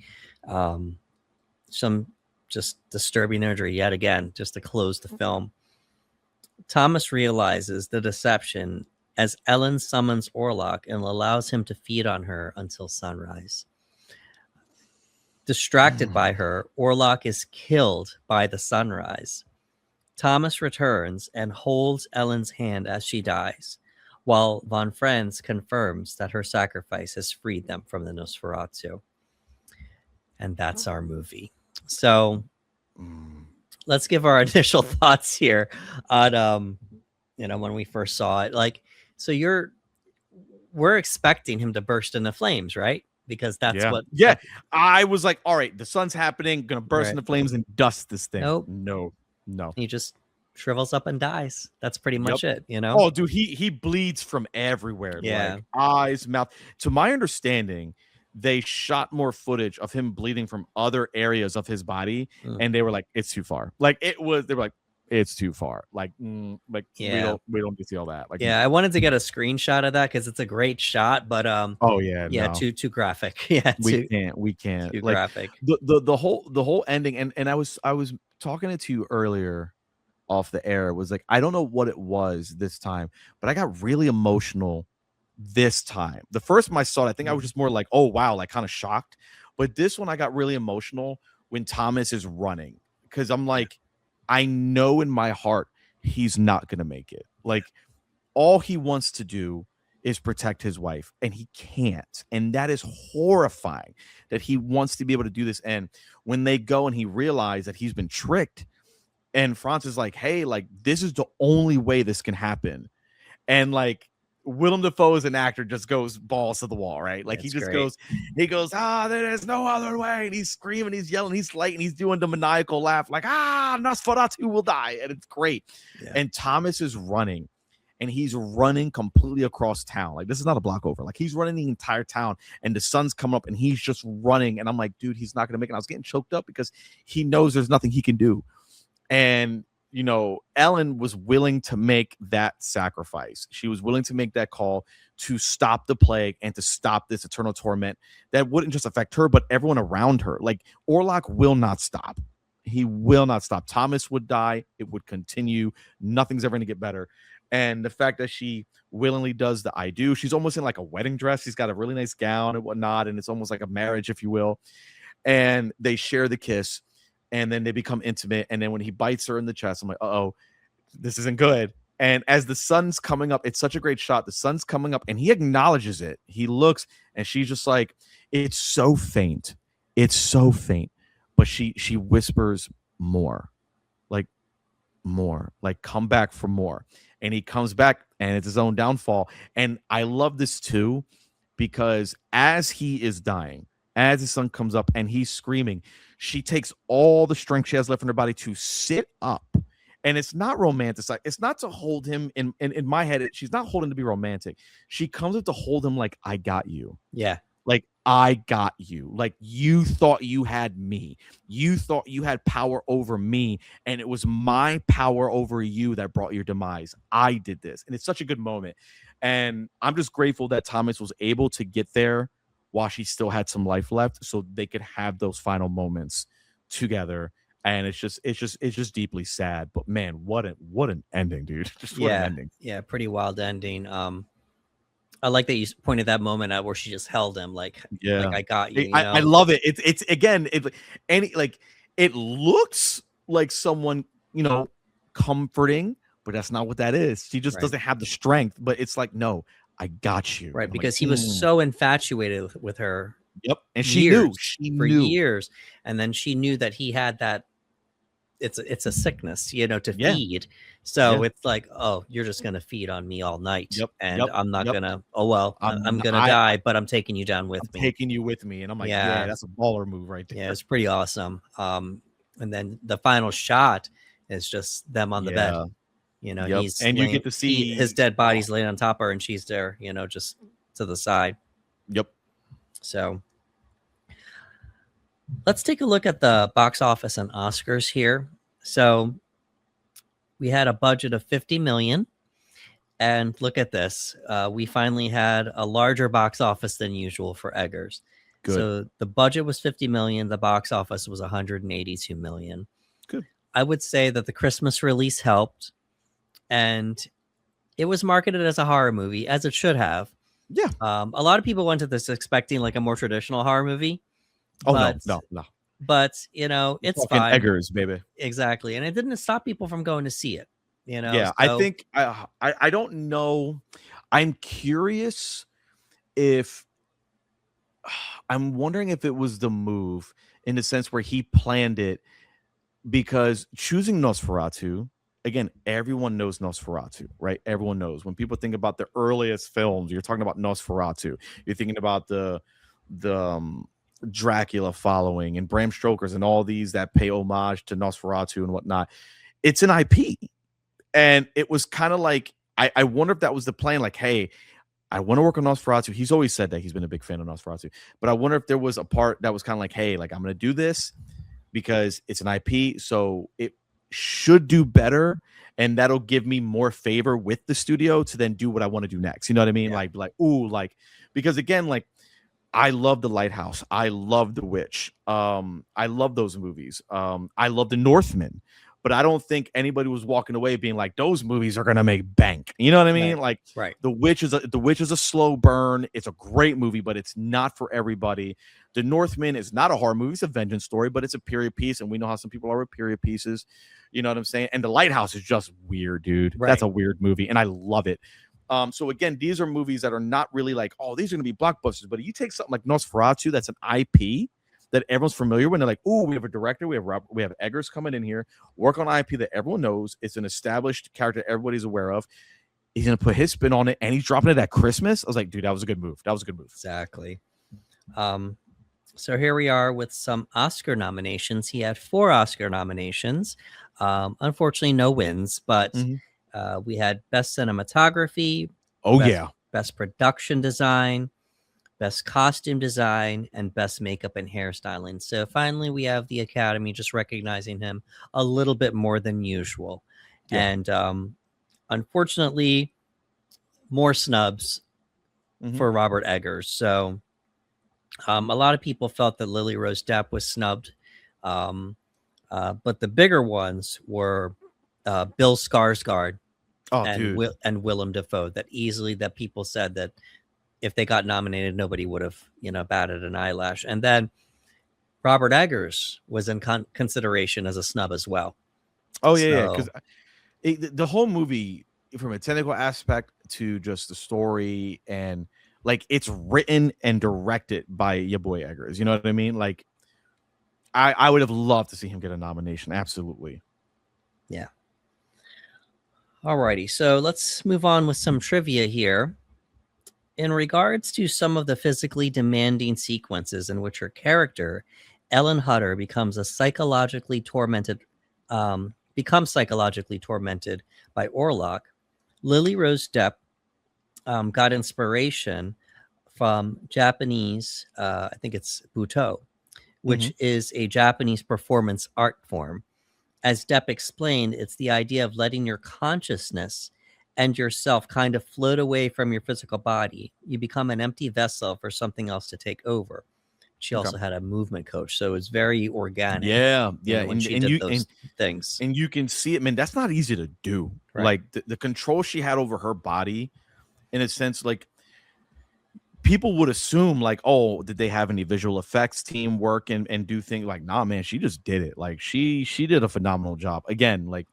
Some just disturbing imagery yet again, just to close the film. Thomas realizes the deception as Ellen summons Orlock and allows him to feed on her until sunrise. Distracted by her, Orlock is killed by the sunrise. Thomas returns and holds Ellen's hand as she dies, while von Franz confirms that her sacrifice has freed them from the Nosferatu. And that's our movie. So let's give our initial thoughts here on when we first saw it. Like, so we're expecting him to burst into flames, right? Because that's what I was like, all right, the sun's happening, gonna burst into flames and dust this thing. Nope. No. He just shrivels up and dies. That's pretty much it, you know? Oh, dude, he bleeds from everywhere. Yeah. Like eyes, mouth. To my understanding, they shot more footage of him bleeding from other areas of his body, and they were like, it's too far. Like, they were like, it's too far. Like, we don't get to see all that. Like, I wanted to get a screenshot of that because it's a great shot, but too graphic. We can't. Too like, graphic. The whole ending, and I was talking to you earlier off the air, was like, I don't know what it was this time, but I got really emotional this time. The first time I saw it, I think I was just more like, oh wow, like kind of shocked. But this one I got really emotional when Thomas is running, because I'm like, I know in my heart he's not gonna make it. Like, all he wants to do is protect his wife, and he can't. And that is horrifying that he wants to be able to do this. And when they go and he realized that he's been tricked, and Franz is like, hey, like, this is the only way this can happen. And like, Willem Dafoe as an actor just goes balls to the wall, right? Like, he just goes, there's no other way. And he's screaming, he's yelling, he's lighting, he's doing the maniacal laugh, like, Nosferatu will die. And it's great. Yeah. And Thomas is running, and he's running completely across town. Like, this is not a block over. Like, he's running the entire town, and the sun's coming up, and he's just running. And I'm like, dude, he's not going to make it. I was getting choked up because he knows there's nothing he can do. And, you know, Ellen was willing to make that sacrifice. She was willing to make that call to stop the plague and to stop this eternal torment that wouldn't just affect her, but everyone around her. Like, Orlock will not stop. He will not stop. Thomas would die. It would continue. Nothing's ever going to get better. And the fact that she willingly does the I do, she's almost in like a wedding dress. She's got a really nice gown and whatnot. And it's almost like a marriage, if you will. And they share the kiss, and then they become intimate. And then when he bites her in the chest, I'm like, uh-oh, this isn't good. And as the sun's coming up, it's such a great shot. The sun's coming up, and he acknowledges it. He looks, and she's just like, it's so faint. It's so faint. But she whispers more, like, come back for more. And he comes back, and it's his own downfall. And I love this too, because as he is dying, as the sun comes up and he's screaming, she takes all the strength she has left in her body to sit up. And it's not romantic. It's not to hold him in my head. She's not holding to be romantic. She comes up to hold him like, I got you. Yeah. Like, I got you. Like, you thought you had me. You thought you had power over me. And it was my power over you that brought your demise. I did this. And it's such a good moment. And I'm just grateful that Thomas was able to get there while she still had some life left, so they could have those final moments together. And it's just deeply sad. But man, what an ending, dude. Just what an ending. Yeah, pretty wild ending. I like that you pointed that moment out where she just held him, like I got you. I love it. It's again, it looks like someone, you know, comforting, but that's not what that is. She just doesn't have the strength. But it's like, no, I got you. Right, because he was so infatuated with her. Yep. And she knew for years. And then she knew that he had that, it's a sickness, you know, to feed. So it's like, oh, you're just gonna feed on me all night. And I'm not gonna, I'm gonna die, but I'm taking you down with me. Taking you with me. And I'm like, yeah, that's a baller move right there. Yeah, it's pretty awesome. And then the final shot is just them on the bed. You know, he's and you get to see his dead body's laying on top of her, and she's there, you know, just to the side. Yep. So let's take a look at the box office and Oscars here. So we had a budget of 50 million, and look at this. We finally had a larger box office than usual for Eggers. Good. So the budget was 50 million. The box office was 182 million. Good. I would say that the Christmas release helped. And it was marketed as a horror movie, as it should have. Yeah. A lot of people went to this expecting like a more traditional horror movie. Oh, no. But, you know, it's fine. Eggers, baby. Exactly. And it didn't stop people from going to see it. You know? Yeah, so, I think, I don't know. I'm curious if, I'm wondering if it was the move in the sense where he planned it, because choosing Nosferatu, again, everyone knows Nosferatu, right? Everyone knows. When people think about the earliest films, you're talking about Nosferatu. You're thinking about the Dracula following and Bram Stoker's and all these that pay homage to Nosferatu and whatnot. It's an IP. And it was kind of like, I wonder if that was the plan. Like, hey, I want to work on Nosferatu. He's always said that he's been a big fan of Nosferatu. But I wonder if there was a part that was kind of like, hey, like, I'm going to do this because it's an IP. So it should do better, and that'll give me more favor with the studio to then do what I want to do next. You know what I mean? Yeah. Because again, like, I love The Lighthouse. I love The Witch. I love those movies. I love The Northman. but I don't think anybody was walking away being like, those movies are gonna make bank. You know what I mean? Right. Like Right. The Witch is a slow burn. It's a great movie, but it's not for everybody. The Northman is not a horror movie. It's a vengeance story, but it's a period piece, and we know how some people are with period pieces. You know what I'm saying? And The Lighthouse is just weird, dude. Right. That's a weird movie, and I love it. So again, these are movies that are not really like, oh, these are gonna be blockbusters. But you take something like Nosferatu, that's an IP that everyone's familiar with. And they're like, oh, we have a director, we have Eggers coming in here, work on IP that everyone knows. It's an established character everybody's aware of. He's gonna put his spin on it, and he's dropping it at Christmas. I was like, dude, that was a good move. That was a good move. Exactly. So here we are with some Oscar nominations. He had 4 Oscar nominations. Unfortunately, no wins, but we had Best Cinematography. Oh, yeah. Best Production Design, Best Costume Design, and Best Makeup and Hairstyling. So finally, we have the Academy just recognizing him a little bit more than usual. Yeah. And unfortunately, more snubs for Robert Eggers. So a lot of people felt that Lily Rose Depp was snubbed. But the bigger ones were Bill Skarsgård and Willem Dafoe. That people said that if they got nominated, nobody would have, batted an eyelash. And then Robert Eggers was in consideration as a snub as well. Oh, yeah, because the whole movie, from a technical aspect to just the story, and like it's written and directed by your boy Eggers. You know what I mean? Like, I would have loved to see him get a nomination. Absolutely. Yeah. Alrighty, so let's move on with some trivia here. In regards to some of the physically demanding sequences in which her character, Ellen Hutter, becomes psychologically tormented by Orlock, Lily Rose Depp got inspiration from Japanese, I think it's Buto, which is a Japanese performance art form. As Depp explained, it's the idea of letting your consciousness and yourself kind of float away from your physical body. You become an empty vessel for something else to take over. She also had a movement coach, so it's very organic. Yeah. When she did those things. And you can see it, man. That's not easy to do. Right. Like the control she had over her body, in a sense, like people would assume, like, oh, did they have any visual effects team work and do things? Like, nah, man, she just did it. Like she did a phenomenal job. Again, like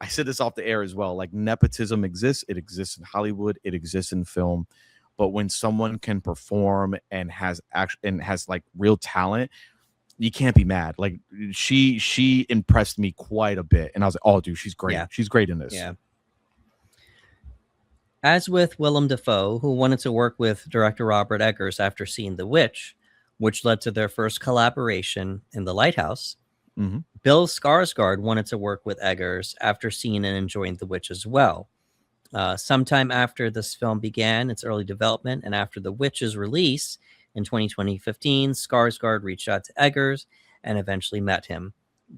I said this off the air as well. Like nepotism exists. It exists in Hollywood. It exists in film. But when someone can perform and has like real talent, you can't be mad. Like she impressed me quite a bit, and I was like, oh, dude, she's great. Yeah. She's great in this. Yeah. As with Willem Dafoe, who wanted to work with director Robert Eggers after seeing The Witch, which led to their first collaboration in The Lighthouse, Bill Skarsgård wanted to work with Eggers after seeing and enjoying The Witch as well. Sometime after this film began its early development and after The Witch's release in 2015, Skarsgård reached out to Eggers and eventually met him.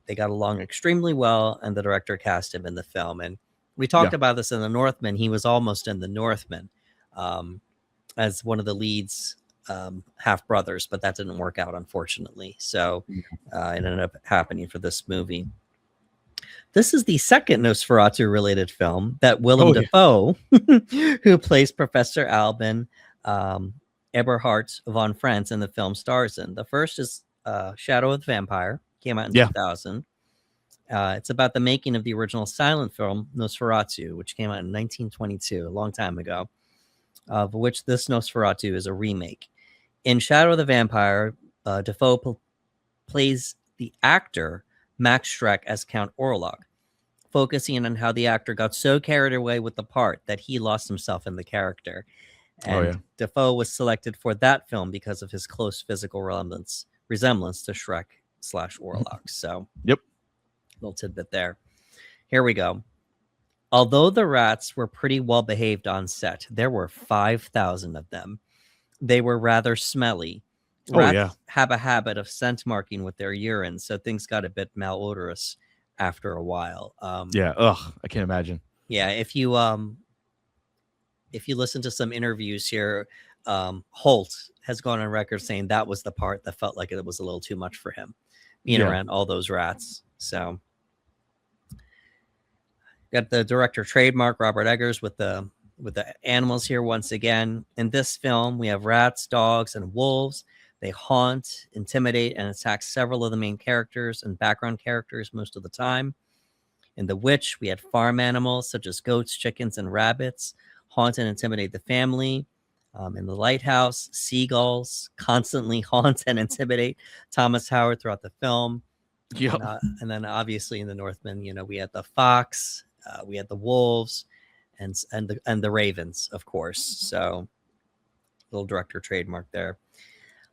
They got along extremely well, and the director cast him in the film. And we talked about this in The Northman. He was almost in The Northman as one of the leads, half brothers, but that didn't work out, unfortunately. So it ended up happening for this movie. This is the second Nosferatu related film that Willem Dafoe, who plays Professor Albin Eberhard von Franz in the film, stars in. The first is Shadow of the Vampire, came out in 2000. It's about the making of the original silent film Nosferatu, which came out in 1922, a long time ago, of which this Nosferatu is a remake. In Shadow of the Vampire, Dafoe plays the actor Max Schreck as Count Orlock, focusing on how the actor got so carried away with the part that he lost himself in the character. And Dafoe was selected for that film because of his close physical resemblance to Schreck/Orlock. So, little tidbit there. Here we go. Although the rats were pretty well behaved on set, there were 5,000 of them. They were rather smelly. Rats have a habit of scent marking with their urine, so things got a bit malodorous after a while. I can't imagine. Yeah, if you listen to some interviews here, Holt has gone on record saying that was the part that felt like it was a little too much for him, being around all those rats. So Got the director trademark Robert Eggers with the animals here once again. In this film, we have rats, dogs, and wolves. They haunt, intimidate, and attack several of the main characters and background characters most of the time. In The Witch, we had farm animals such as goats, chickens, and rabbits haunt and intimidate the family. In The Lighthouse, seagulls constantly haunt and intimidate Thomas Howard throughout the film. Yep. And then obviously in The Northman, we had the fox, we had the wolves, and the ravens, of course. So little director trademark there.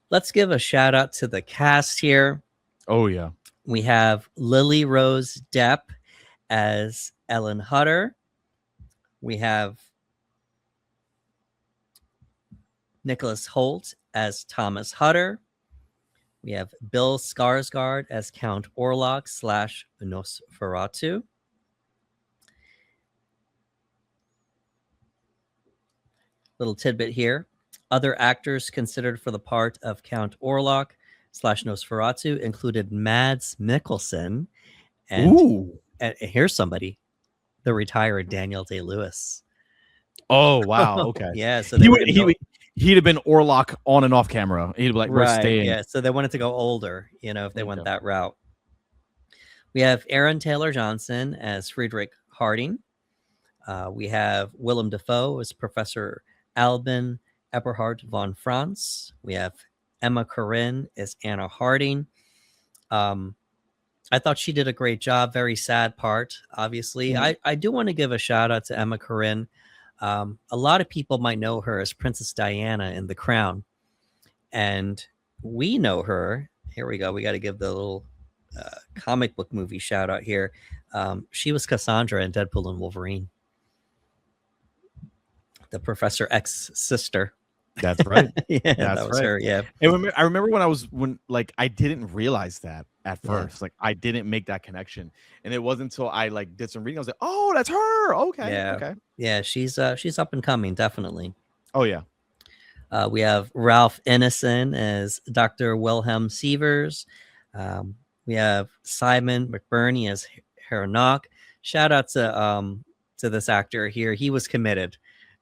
Let's give a shout out to the cast here. Oh yeah. We have Lily Rose Depp as Ellen Hutter. We have Nicholas Hoult as Thomas Hutter. We have Bill Skarsgård as Count Orlock / Nosferatu. Little tidbit here. Other actors considered for the part of Count Orlock / Nosferatu included Mads Mikkelsen and here's somebody, the retired Daniel Day-Lewis. Oh wow, okay. Yeah, so he'd have been Orlock on and off camera. He'd be like, we're staying. Yeah, so they wanted to go older, if they went that route. We have Aaron Taylor Johnson as Friedrich Harding. We have Willem Dafoe as Professor Albin Eberhard von Franz. We have Emma Corrin as Anna Harding. I thought she did a great job. Very sad part, obviously. Mm-hmm. I do want to give a shout out to Emma Corrin. A lot of people might know her as Princess Diana in The Crown. And we know her. Here we go. We got to give the little comic book movie shout out here. She was Cassandra in Deadpool and Wolverine. The Professor X sister. That's right. Yeah, that was her. Yeah. And I remember when I didn't realize that at first. Like I didn't make that connection. And it wasn't until I did some reading. I was like, oh, that's her. Okay. Yeah. Okay. Yeah, she's up and coming, definitely. Oh yeah. We have Ralph Ineson as Dr. Wilhelm Sievers. We have Simon McBurney as Harnock. Shout out to this actor here. He was committed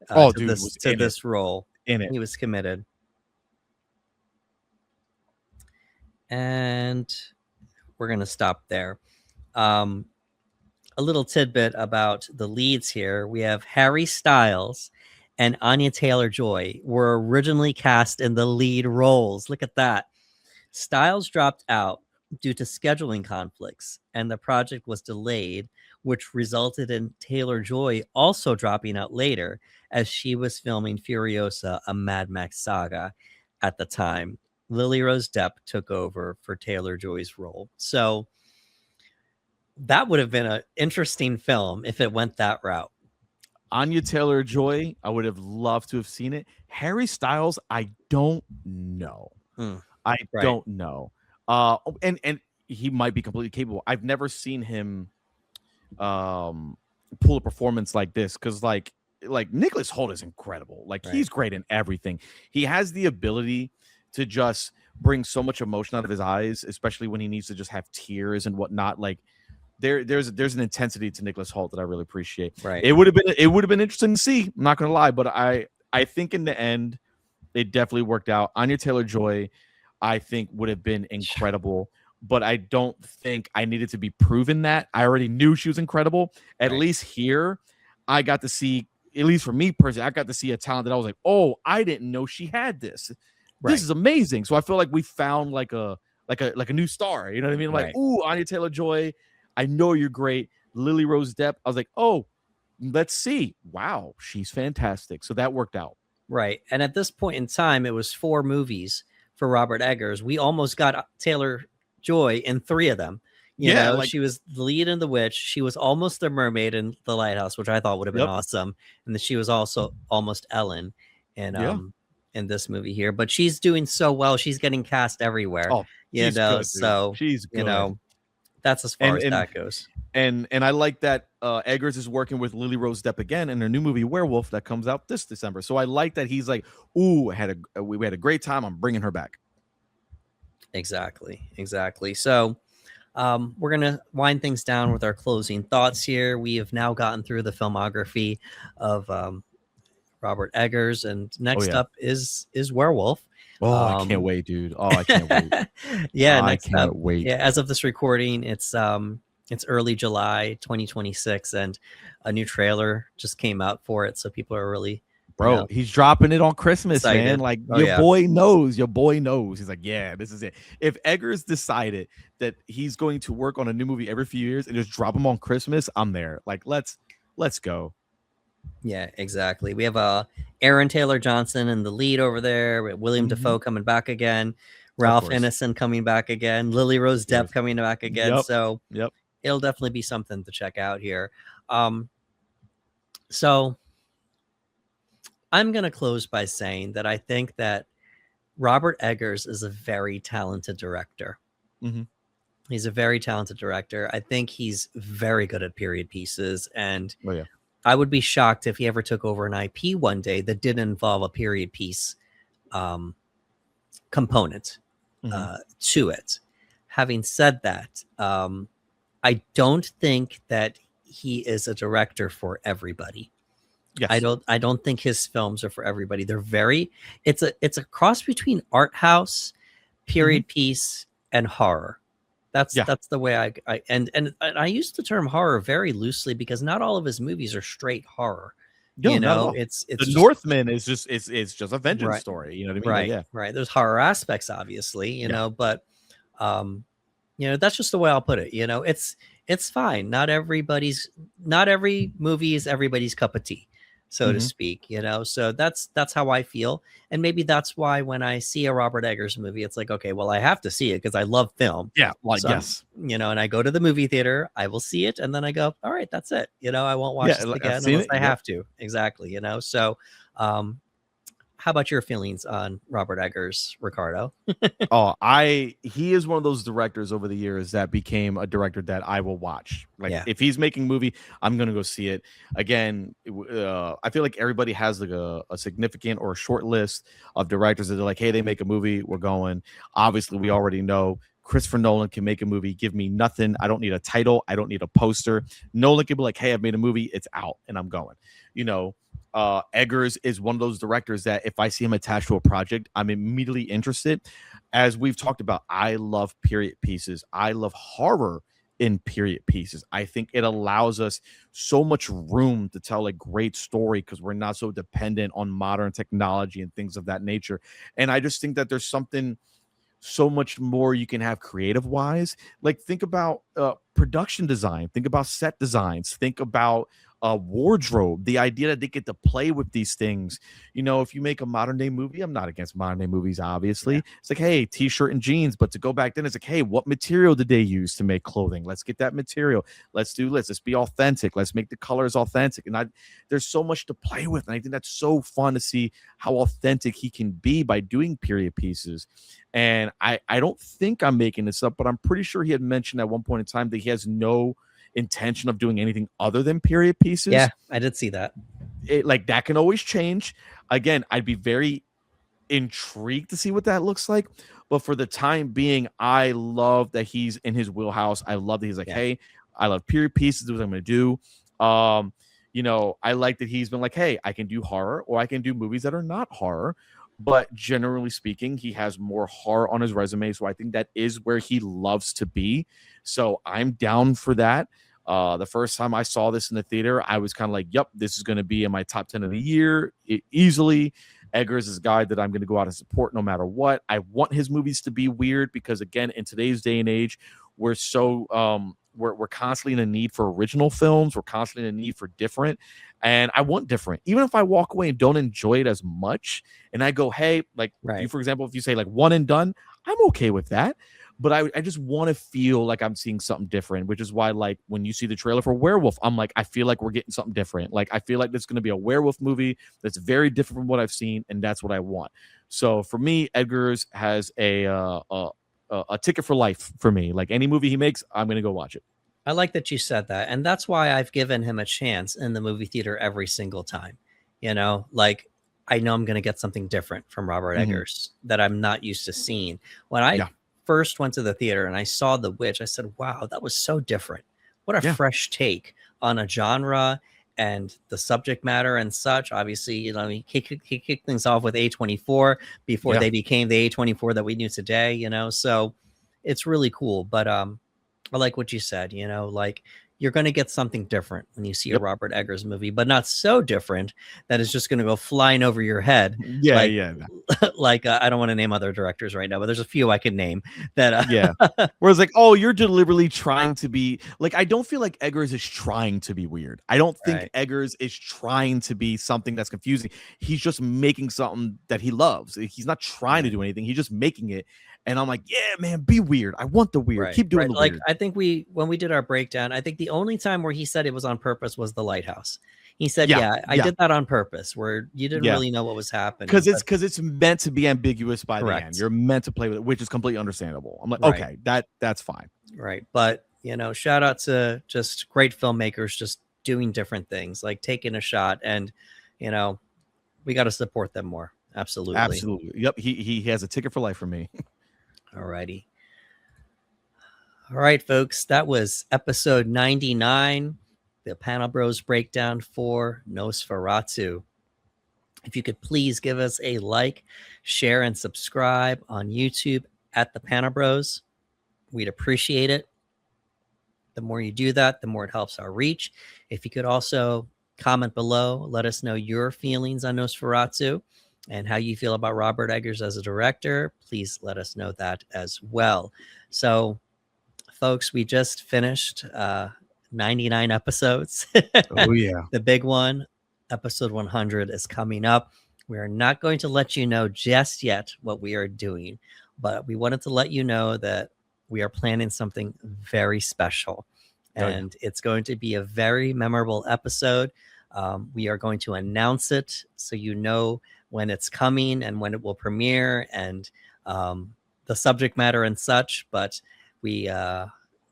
to this role. He was committed. And we're going to stop there. A little tidbit about the leads here. We have Harry Styles and Anya Taylor-Joy were originally cast in the lead roles. Look at that. Styles dropped out due to scheduling conflicts, and the project was delayed, which resulted in Taylor-Joy also dropping out later as she was filming Furiosa, a Mad Max saga at the time. Lily Rose Depp took over for Taylor-Joy's role. So that would have been an interesting film if it went that route. Anya Taylor-Joy, I would have loved to have seen it. Harry Styles, I don't know. I don't know. And he might be completely capable. I've never seen him pull a performance like this because like Nicholas Hoult is incredible. He's great in everything. He has the ability to just bring so much emotion out of his eyes, especially when he needs to just have tears and whatnot. There's an intensity to Nicholas Hoult that I really appreciate. Right. It would have been interesting to see. I'm not gonna lie, but I think in the end it definitely worked out. Anya Taylor-Joy, I think, would have been incredible, but I don't think I needed to be proven that. I already knew she was incredible. At least here, I got to see, at least for me personally, I got to see a talent that I was like, oh, I didn't know she had this. This is amazing. So I feel like we found like a new star. You know what I mean? Like, ooh, Anya Taylor-Joy, I know you're great. Lily Rose Depp, I was like, oh, let's see. Wow, she's fantastic. So that worked out. Right. And at this point in time, it was 4 movies for Robert Eggers. We almost got Taylor-Joy in 3 of them. You know, she was the lead in The Witch. She was almost the mermaid in The Lighthouse, which I thought would have been awesome. And then she was also almost Ellen in this movie here. But she's doing so well. She's getting cast everywhere. Oh, she's good, so she's good. That's as far as that goes. And I like that Eggers is working with Lily Rose Depp again in her new movie Werewolf that comes out this December. So I like that he's like, ooh, we had a great time. I'm bringing her back. Exactly. So We're gonna wind things down with our closing thoughts here. We have now gotten through the filmography of Robert Eggers, and Oh next yeah. up is Werewolf. Oh, I can't Um, wait, dude. Oh, I can't wait. yeah, I next up, can't wait. yeah, as of this recording, it's early July 2026, and a new trailer just came out for it, so people are really, Bro, he's dropping it on Christmas, man. excited. Like Oh your yeah. boy knows. Your boy knows. He's like, yeah, this is it. If Eggers decided that he's going to work on a new movie every few years and just drop him on Christmas, I'm there. Like, let's go. Yeah, exactly. We have Aaron Taylor Johnson in the lead over there. We have William Dafoe coming back again, Of Ralph course. Ineson coming back again, Lily Rose Depp coming back again. Yep. So Yep. it'll definitely be something to check out here. So I'm going to close by saying that I think that Robert Eggers is a very talented director. Mm-hmm. He's a very talented director. I think he's very good at period pieces, and Oh yeah. I would be shocked if he ever took over an IP one day that didn't involve a period piece component to it. Having said that, I don't think that he is a director for everybody. Yes. I don't think his films are for everybody. They're very, it's a cross between art house, period piece, and horror. That's the way I I use the term horror very loosely because not all of his movies are straight horror. No, You not at know, all. it's The just, Northman is just it's just a vengeance Right. story. You know what I mean? right, Like, yeah. right. There's horror aspects, obviously, you know, but that's just the way I'll put it. It's fine. Not every movie is everybody's cup of tea, so to speak. So that's how I feel, and maybe that's why when I see a Robert Eggers movie, it's like, okay, well, I have to see it because I love film. Yeah, like So yes. and I go to the movie theater, I will see it, and then I go, all right, that's it. I won't watch this I've again seen unless it. I Yep. have to. Exactly. So how about your feelings on Robert Eggers, Ricardo? He is one of those directors over the years that became a director that I will watch. Like if he's making a movie, I'm gonna go see it. Again, I feel like everybody has like a significant or a short list of directors that are like, hey, they make a movie, we're going. Obviously, we already know Christopher Nolan can make a movie, give me nothing. I don't need a title, I don't need a poster. Nolan can be like, hey, I've made a movie, it's out, and I'm going. Eggers is one of those directors that if I see him attached to a project, I'm immediately interested. As we've talked about, I love period pieces. I love horror in period pieces. I think it allows us so much room to tell a great story because we're not so dependent on modern technology and things of that nature. And I just think that there's something so much more you can have creative wise. Like think about production design, think about set designs, think about wardrobe, the idea that they get to play with these things. If you make a modern day movie, I'm not against modern day movies, obviously. It's like, hey, t-shirt and jeans, but to go back then, it's like, hey, what material did they use to make clothing? Let's get that material. Let's be authentic. Let's make the colors authentic. And there's so much to play with, and I think that's so fun to see how authentic he can be by doing period pieces. And I don't think I'm making this up, but I'm pretty sure he had mentioned at one point in time that he has no intention of doing anything other than period pieces. Yeah, I did see that. Like that can always change. Again, I'd be very intrigued to see what that looks like. But for the time being, I love that he's in his wheelhouse. I love that he's like, hey, I love period pieces. This is what I'm going to do. I like that he's been like, hey, I can do horror or I can do movies that are not horror. But generally speaking, he has more horror on his resume. So I think that is where he loves to be. So I'm down for that. The first time I saw this in the theater, I was kind of like, yep, this is going to be in my top 10 of the year easily. Eggers is a guy that I'm going to go out and support no matter what. I want his movies to be weird because, again, in today's day and age, we're so we're constantly in a need for original films. We're constantly in a need for different. And I want different. Even if I walk away and don't enjoy it as much, and I go, hey, like, you, for example, if you say like one and done, I'm okay with that. But I just want to feel like I'm seeing something different, which is why, like, when you see the trailer for Werewolf, I'm like, I feel like we're getting something different. Like, I feel like this is going to be a werewolf movie that's very different from what I've seen, and that's what I want. So for me, Eggers has a ticket for life for me. Like, any movie he makes, I'm going to go watch it. I like that you said that. And that's why I've given him a chance in the movie theater every single time. Like, I know I'm going to get something different from Robert Eggers that I'm not used to seeing. When I first went to the theater and I saw The Witch, I said, wow, that was so different. What a fresh take on a genre and the subject matter and such. Obviously, you know, he kicked things off with A24 before they became the A24 that we knew today, you know, so it's really cool. But I like what you said, you know, like you're going to get something different when you see a Robert Eggers movie, but not so different that it's just going to go flying over your head. Yeah, like I don't want to name other directors right now, but there's a few I can name that. Whereas like, oh, you're deliberately trying to be like, I don't feel like Eggers is trying to be weird. I don't think Eggers is trying to be something that's confusing. He's just making something that he loves. He's not trying to do anything. He's just making it. And I'm like, yeah, man, be weird. I want the weird. Keep doing the weird. I think when we did our breakdown, I think the only time where he said it was on purpose was The Lighthouse. He said, I did that on purpose, where you didn't really know what was happening. Because it's meant to be ambiguous by the end. You're meant to play with it, which is completely understandable. I'm like, okay, that's fine. Right. But, you know, shout out to just great filmmakers just doing different things, like taking a shot. And, you know, we got to support them more. Absolutely. Absolutely. Yep. He has a ticket for life for me. Alrighty. All right, folks. That was episode 99, the Panel Bros breakdown for Nosferatu. If you could please give us a like, share, and subscribe on YouTube at the Panel Bros, we'd appreciate it. The more you do that, the more it helps our reach. If you could also comment below, let us know your feelings on Nosferatu and how you feel about Robert Eggers as a director. Please let us know that as well. So, folks, we just finished 99 episodes. Oh, yeah. The big one, episode 100, is coming up. We are not going to let you know just yet what we are doing, but we wanted to let you know that we are planning something very special. And it's going to be a very memorable episode. We are going to announce it so you know when it's coming and when it will premiere and the subject matter and such. But we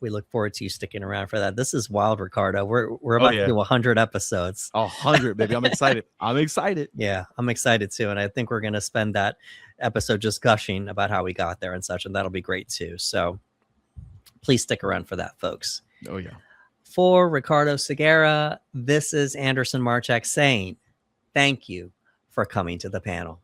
look forward to you sticking around for that. This is wild, Ricardo. We're about to do 100 episodes. 100, baby. I'm excited. I'm excited. Yeah, I'm excited too. And I think we're going to spend that episode just gushing about how we got there and such. And that'll be great too. So please stick around for that, folks. Oh, yeah. For Ricardo Segura, this is Anderson Marchak saying thank you for coming to the panel.